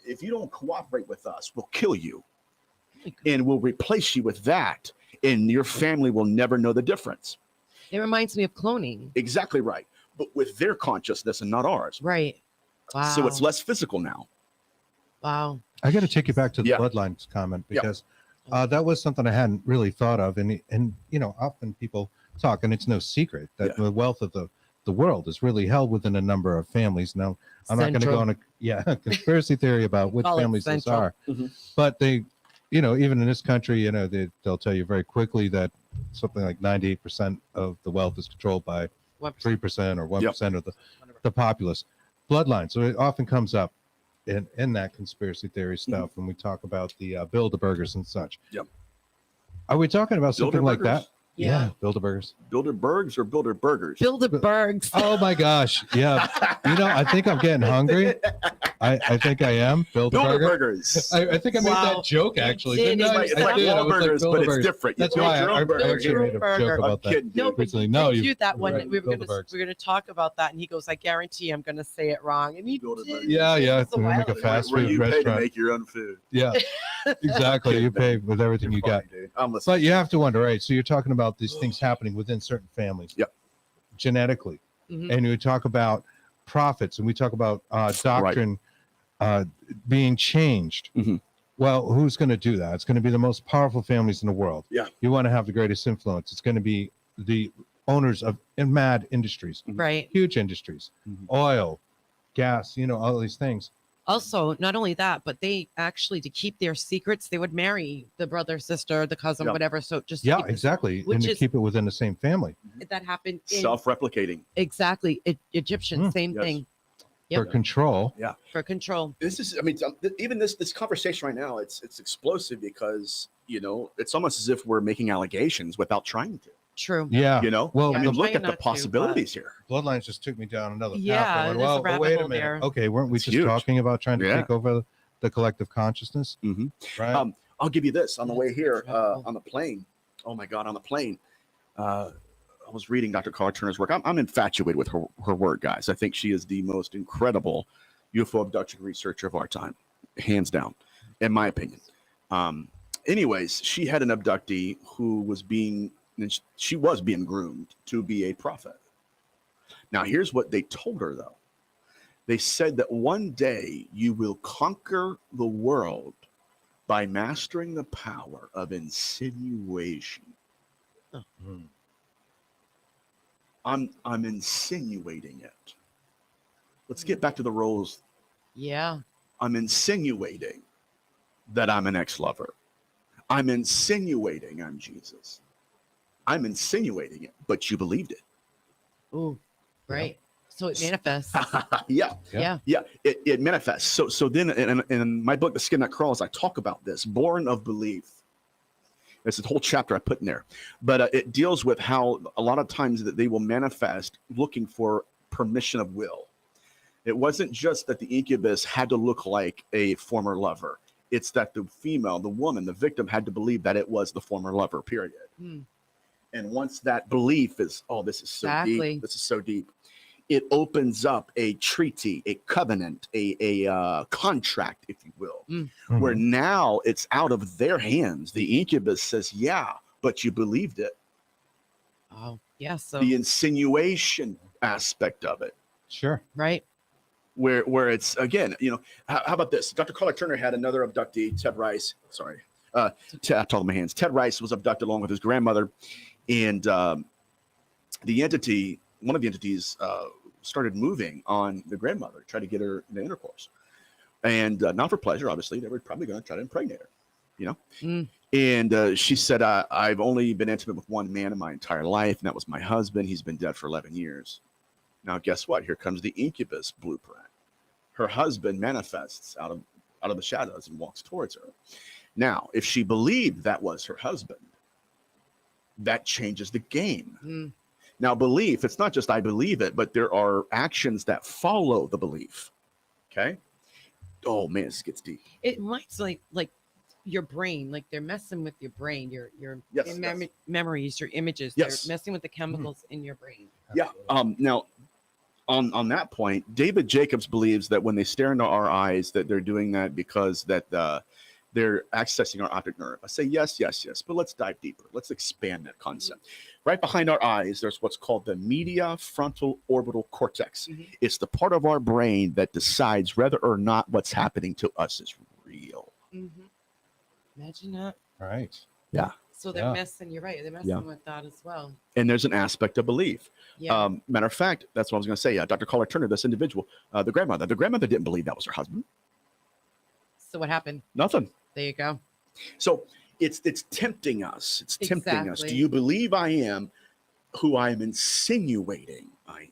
if you don't cooperate with us, we'll kill you. And we'll replace you with that. And your family will never know the difference. It reminds me of cloning. Exactly right. But with their consciousness and not ours. Right. Wow. So it's less physical now. Wow. I got to take you back to the bloodlines comment, because that was something I hadn't really thought of. And often people talk, and it's no secret that the wealth of the world is really held within a number of families. Now, I'm not going to go on a conspiracy theory about which families these are, but they, even in this country, they'll tell you very quickly that something like 98% of the wealth is controlled by 3% or 1% of the populace. Bloodline. So it often comes up in that conspiracy theory stuff when we talk about the Bilderbergers and such. Yep. Are we talking about something like that? Yeah. Bilderbergers. Bilderbergs or Bilderbergers? Bilderbergs. Oh my gosh. Yeah. I think I'm getting hungry. I think I am. Bilderbergers. I think I made that joke actually. It's like Wahlburgers, but it's different. That's why I actually made a joke about that. No, recently. No, you that one. We were going to talk about that, and he goes, "I guarantee I'm going to say it wrong." And he did. Yeah. We make a fast food restaurant. Pay to make your own food. Yeah, exactly. You pay with everything you got. But you have to wonder, right? So you're talking about these things happening within certain families, genetically, and we talk about prophets, and we talk about doctrine being changed. Well, who's going to do that? It's going to be the most powerful families in the world. Yeah. You want to have the greatest influence. It's going to be the owners of mad industries, Right. huge industries, oil, gas, all these things. Also, not only that, but they actually, to keep their secrets, they would marry the brother, sister, the cousin, whatever. So just to keep Exactly. And to keep it within the same family. That happened. Self-replicating. Exactly. Egyptian, same thing. For control. Yeah. For control. This is, I mean, even this conversation right now, it's explosive because, it's almost as if we're making allegations without trying to. True. Yeah. Well, I mean, look at the possibilities here. Bloodlines just took me down another path. Yeah. Went, well, wait a minute. There. Okay, weren't we just talking about trying to take over the collective consciousness? Right. I'll give you this on the way here on the plane. Oh my God, on the plane. I was reading Dr. Carla Turner's work. I'm infatuated with her work, guys. I think she is the most incredible UFO abduction researcher of our time, hands down, in my opinion. Anyways, she had an abductee who was being groomed to be a prophet. Now, here's what they told her, though. They said that one day you will conquer the world by mastering the power of insinuation. Oh. I'm insinuating it. Let's get back to the roles. Yeah. I'm insinuating that I'm an ex-lover. I'm insinuating I'm Jesus. I'm insinuating it, but you believed it. Oh, right. So it manifests. Yeah. It manifests. So then in my book, The Skin That Crawls, I talk about this, born of belief. There's a whole chapter I put in there, but it deals with how a lot of times that they will manifest looking for permission of will. It wasn't just that the incubus had to look like a former lover. It's that the female, the woman, the victim had to believe that it was the former lover, period. And once that belief is, this is so deep. This is so deep. It opens up a treaty, a covenant, a contract, if you will, where now it's out of their hands. The incubus says, yeah, but you believed it. Oh, yeah. So the insinuation aspect of it. Sure. Right. Where it's, again, how about this? Dr. Carla Turner had another abductee, Ted Rice. Sorry. I told my hands. Ted Rice was abducted along with his grandmother. And one of the entities started moving on the grandmother, try to get her into intercourse. And not for pleasure, obviously. They were probably going to try to impregnate her, And she said, I've only been intimate with one man in my entire life, and that was my husband. He's been dead for 11 years. Now, guess what? Here comes the incubus blueprint. Her husband manifests out of the shadows and walks towards her. Now, if she believed that was her husband, that changes the game. Now, belief, it's not just I believe it, but there are actions that follow the belief. Okay? Oh, man, this gets deep. It reminds like your brain, like they're messing with your brain, your memories, your images. They're messing with the chemicals in your brain. Yeah. Now, on that point, David Jacobs believes that when they stare into our eyes, that they're doing that because that they're accessing our optic nerve. I say yes, but let's dive deeper. Let's expand that concept. Right behind our eyes, there's what's called the media frontal orbital cortex. It's the part of our brain that decides whether or not what's happening to us is real. Imagine that. Right. Yeah. So they're messing, you're right, they're messing with that as well. And there's an aspect of belief. Yeah. Matter of fact, that's what I was going to say. Dr. Carla Turner, this individual, the grandmother didn't believe that was her husband. So what happened? Nothing. There you go. So it's tempting us. It's tempting us. Do you believe I am who I am insinuating I am?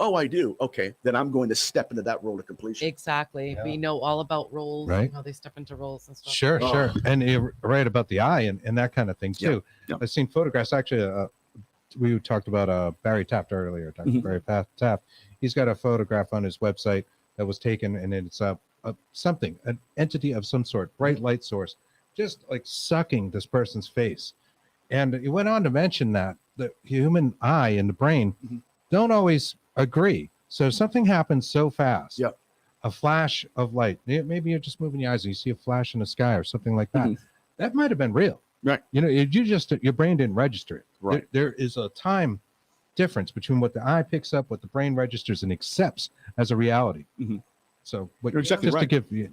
Oh, I do. Okay, then I'm going to step into that role to completion. Exactly. Yeah. We know all about roles and how they step into roles and stuff. Sure. And you're right about the eye and that kind of thing too. Yeah. I've seen photographs. Actually, we talked about Barry Taft earlier. Dr. Barry Taft. He's got a photograph on his website that was taken, and it's an entity of some sort, bright light source, just like sucking this person's face. And he went on to mention that the human eye and the brain don't always agree. So something happens so fast. Yep. A flash of light. Maybe you're just moving your eyes and you see a flash in the sky or something like that. That might have been real. Right. Your brain didn't register it. Right. There is a time difference between what the eye picks up, what the brain registers and accepts as a reality. So, but you're exactly just right. to give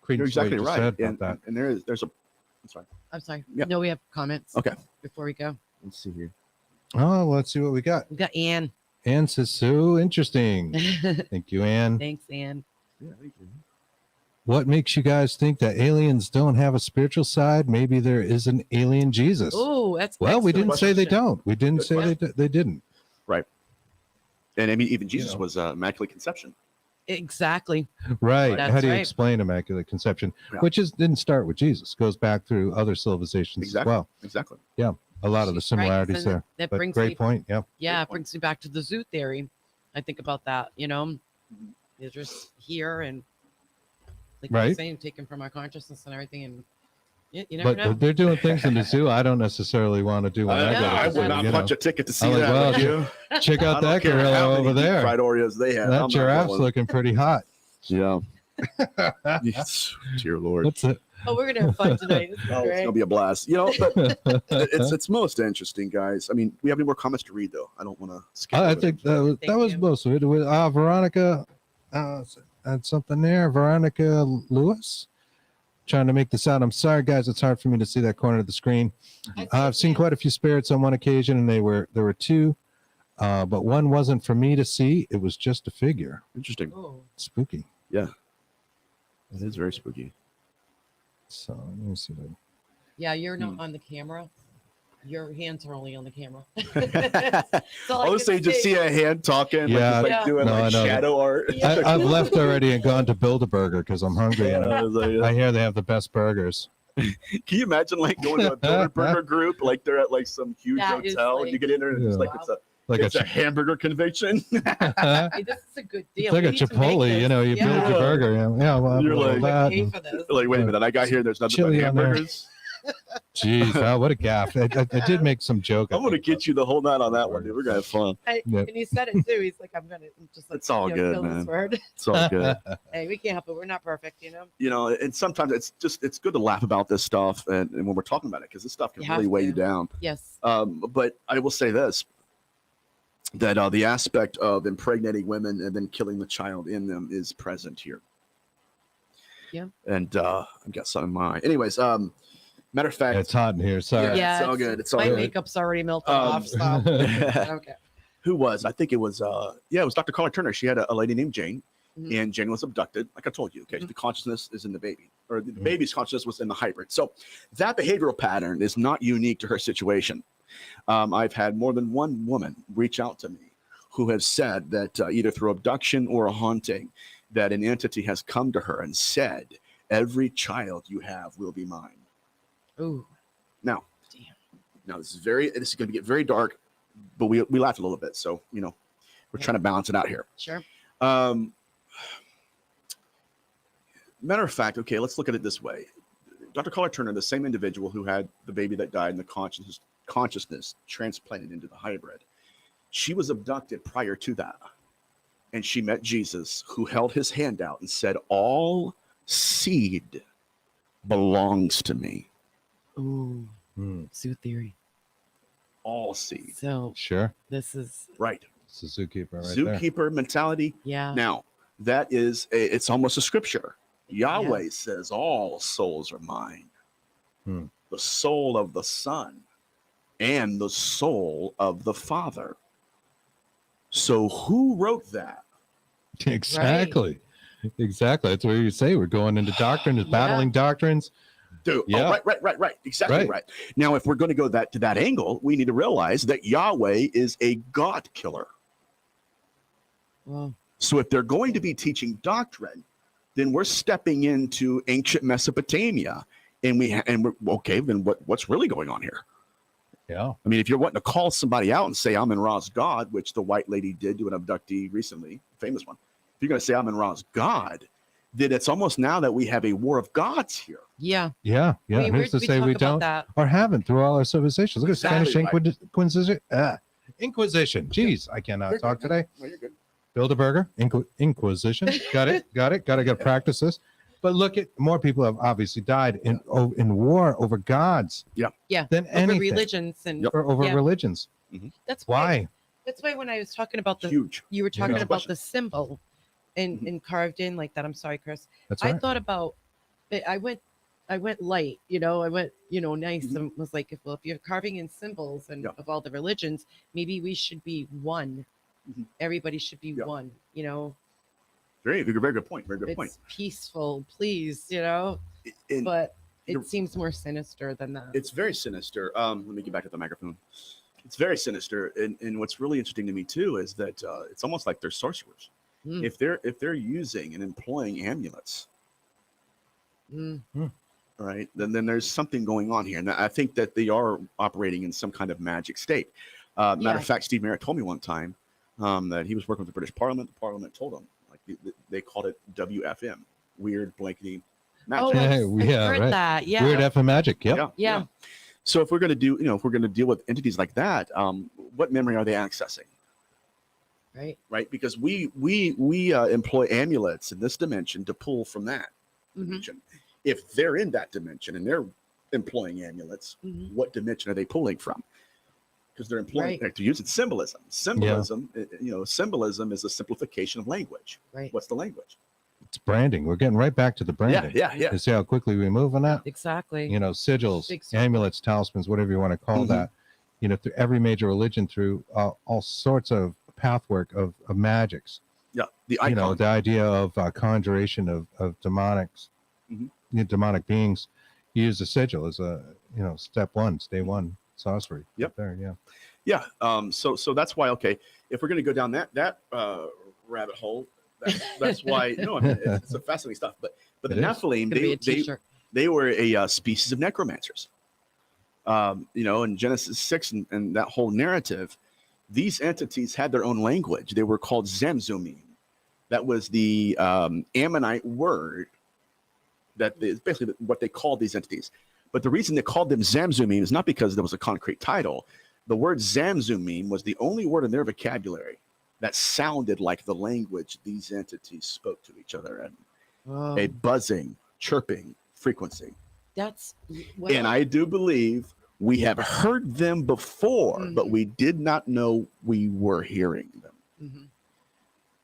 You're exactly right. That. And there's a. I'm sorry. I'm sorry. Yeah. No, we have comments. Okay. Before we go, Let's see here. Oh, let's see what we got. we got Anne. Anne says, so interesting. Thank you, Anne. Thanks, Anne. Yeah, thank you. What makes you guys think that aliens don't have a spiritual side? Maybe there is an alien Jesus. Oh, that's Well, we didn't say they question. don't. We didn't say they didn't. Right. And I mean, even Jesus was immaculate conception. Exactly. Right. That's How do you right. explain immaculate conception? Yeah. Which didn't start with Jesus. Goes back through other civilizations Exactly. as well. Exactly. Yeah. A lot of the She's right. similarities So there. that But brings great me, point. Yeah. yeah, Great it brings me back to the zoo theory. I think about that, they're just here and like you're Right. saying, taken from our consciousness and everything. And you never know. But they're doing things in the zoo I don't necessarily want to do when I go to I the zoo. would not punch a ticket to see I'm like, that. well, would you? Check I out don't that care gorilla how many over there. deep fried Oreos they have. That giraffe's looking pretty hot. Yeah. Yes. Dear Lord. What's it? Oh, we're gonna have fun tonight. This is Oh, it's great. gonna be a blast. But it's most interesting, guys. I mean, we have any more comments to read though? I don't want to skip. I over think them. that was you. most of it. Veronica had something there. Veronica Lewis trying to make this out. I'm sorry, guys. It's hard for me to see that corner of the screen. I've seen quite a few spirits on one occasion, and there were two, but one wasn't for me to see. It was just a figure. Interesting. Oh. Spooky. Yeah. It is very spooky. So let me see. Yeah, you're not on the camera. Your hands are only on the camera. I was saying, just see a hand talking, Yeah. like doing No, I know. shadow art. Yeah. I've left already and gone to Build-A-Burger because I'm hungry. And I was like, I hear they have the best burgers. Can you imagine like going to a Build-A-Burger group, like they're at like some huge That is hotel, like- and you get in there and it's Yeah. like it's a hamburger convention. Hey, this is a good deal. It's like We a need to make Chipotle, this. you know, you build your burger. Yeah, well, You're well, like- that. Pay for this. Like, wait a minute, I got here. There's nothing but Chili on there. hamburgers. Jeez, wow, what a gaffe. I did make some joke. I'm gonna get you the whole night on that one, dude. We're gonna have fun. Yeah. And he said it too. He's like, I'm gonna just like, It's all good, kill this man. word. It's all good. Hey, we can't help it. We're not perfect, And sometimes it's good to laugh about this stuff and when we're talking about it because this stuff can You have really weigh you to. down. Yes. But I will say this, that the aspect of impregnating women and then killing the child in them is present here. Yeah. And I've got something in mind. Anyways, matter of fact, It's hot in here. Sorry. Yeah, it's all good. It's all My good. makeup's already melted Um, off. So. Okay. Who was? I think it was it was Dr. Carla Turner. She had a lady named Jane, Mhm. and Jane was abducted. Like I told you, okay, Mhm. the consciousness is in the baby, or the Mhm. baby's consciousness was in the hybrid. So that behavioral pattern is not unique to her situation. I've had more than one woman reach out to me who has said that either through abduction or a haunting, that an entity has come to her and said, "Every child you have will be mine." Ooh. Now, Damn. now this is going to get very dark, but we laughed a little bit, so we're trying to balance it out here. Sure. Matter of fact, okay, let's look at it this way. Dr. Carla Turner, the same individual who had the baby that died in the consciousness transplanted into the hybrid, she was abducted prior to that. And she met Jesus, who held his hand out and said, "All seed belongs to me." Ooh. Hmm, Zoo theory. All seed. So sure. this is, Right. It's a zookeeper right there. Zookeeper mentality. yeah. Now, that is, it's almost a scripture. Yahweh says, "All souls are mine." Hmm. The soul of the Son and the soul of the Father. So who wrote that? Exactly. Exactly. That's what you say. We're going into doctrine, it's Yeah. battling doctrines. Dude, Yeah. right. Exactly Right. right. Now, if we're going to go to that angle, we need to realize that Yahweh is a God killer. Well, So if they're going to be teaching doctrine, then we're stepping into ancient Mesopotamia, and we're okay. Then what's really going on here? Yeah. I mean, if you're wanting to call somebody out and say Amun Ra's God, which the white lady did to an abductee recently, famous one. If you're going to say Amun Ra's God, then it's almost now that we have a war of gods here. yeah. Yeah. Yeah. We, And who's to say talk we about don't that. or haven't through all our civilizations? Look at Exactly Spanish right. Inquisition. Inquisition. Jeez, I cannot talk today. Well, you're good. Build a burger. Inquisition. Got it. Gotta practice this. But look at more people have obviously died in war over gods. Yeah. Yeah. Than Over anything. religions and Yep. Or over Yeah. religions. that's Why? That's why when I was talking about Huge. you were talking Yeah. about the symbol and carved in like that. I'm sorry, Chris. That's I right. thought about I went light, I went, nice, and was like, well, if you're carving in symbols and of all the religions, maybe we should be one. Everybody should be one, Very good point. Very good point. It's peaceful, please, but it seems more sinister than that. It's very sinister. Let me get back to the microphone. It's very sinister, and what's really interesting to me too is that it's almost like they're sorcerers. If they're using and employing amulets, right, then there's something going on here, and I think that they are operating in some kind of magic state. Matter of fact, Steve Merritt told me one time that he was working with the British Parliament. The Parliament told him, like, they called it WFM, weird blankety magic. Oh, I've heard that. Yeah, weird FM magic. Yeah. So if we're going to do, if we're going to deal with entities like that, what memory are they accessing? Right. Because we employ amulets in this dimension to pull from that dimension. If they're in that dimension and they're employing amulets, what dimension are they pulling from? Because they're employing, to use it, symbolism. Symbolism is a simplification of language. Right. What's the language? It's branding. We're getting right back to the branding. Yeah. You see how quickly we move on that? Exactly. Sigils, amulets, talismans, whatever you want to call that. Through every major religion, through all sorts of pathwork of magics. Yeah. The icon. The idea of conjuration of demonics, demonic beings. You use the sigil as a, step one, day one sorcery. Yep. There. Yeah. So that's why, okay, if we're going to go down that rabbit hole, that's why. No, I mean, it's a fascinating stuff. But the Nephilim, they were a species of necromancers. In Genesis 6 and that whole narrative, these entities had their own language. They were called Zamzumim. That was the Ammonite word that is basically what they called these entities. But the reason they called them Zamzumim is not because there was a concrete title. The word Zamzumim was the only word in their vocabulary that sounded like the language these entities spoke to each other in. A buzzing, chirping frequency. And I do believe we have heard them before, but we did not know we were hearing them.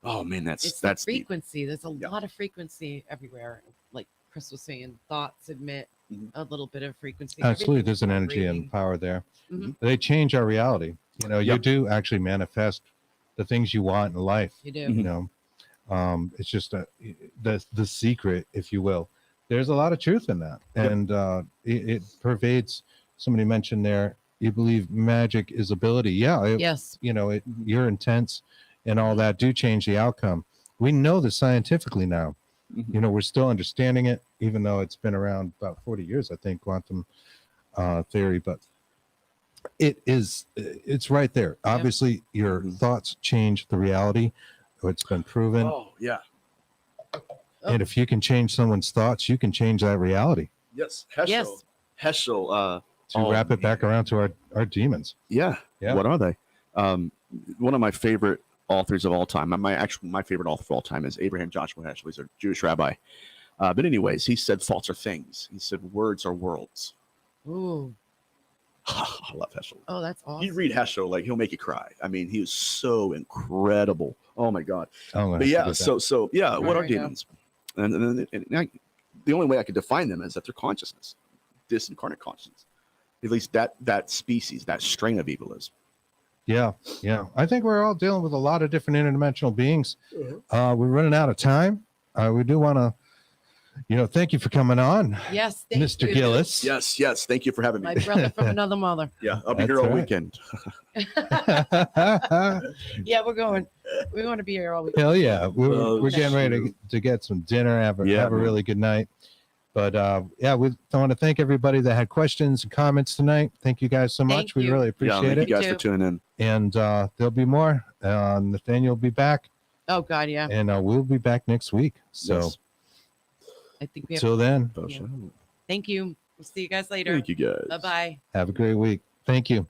Oh man, that's frequency. There's a lot of frequency everywhere. Like Chris was saying, thoughts emit a little bit of frequency. Absolutely, there's an energy and power there. They change our reality. You do actually manifest the things you want in life. You do. It's just the secret, if you will. There's a lot of truth in that, and it pervades. Somebody mentioned there, you believe magic is ability. Yes. Your intents and all that do change the outcome. We know this scientifically now. We're still understanding it, even though it's been around about 40 years, I think, quantum theory. But it's right there. Obviously, your thoughts change the reality. It's been proven. Oh, yeah. And if you can change someone's thoughts, you can change that reality. Yes. Heschel. To wrap it back around to our demons. Yeah. What are they? One of my favorite authors of all time. My favorite author of all time is Abraham Joshua Heschel. He's a Jewish rabbi. But anyways, he said thoughts are things. He said words are worlds. Ooh. I love Heschel. Oh, that's awesome. You read Heschel, like he'll make you cry. I mean, he was so incredible. Oh my God. But what are demons? And the only way I could define them is that they're consciousness, disincarnate consciousness. At least that species, that strain of evil is. Yeah. I think we're all dealing with a lot of different interdimensional beings. We're running out of time. We do want to, thank you for coming on. Yes, Mr. Gillis. Yes. Thank you for having me. My brother from another mother. Yeah, I'll be here all weekend. Yeah, we're going to be here all weekend. Hell yeah. We're getting ready to get some dinner, have a really good night. But we want to thank everybody that had questions and comments tonight. Thank you guys so much. We really appreciate it. Thank you guys for tuning in. And there'll be more. Nathaniel will be back. Oh God, yeah. And we'll be back next week. So I think we have till then. Thank you. We'll see you guys later. Thank you guys. Bye-bye. Have a great week. Thank you.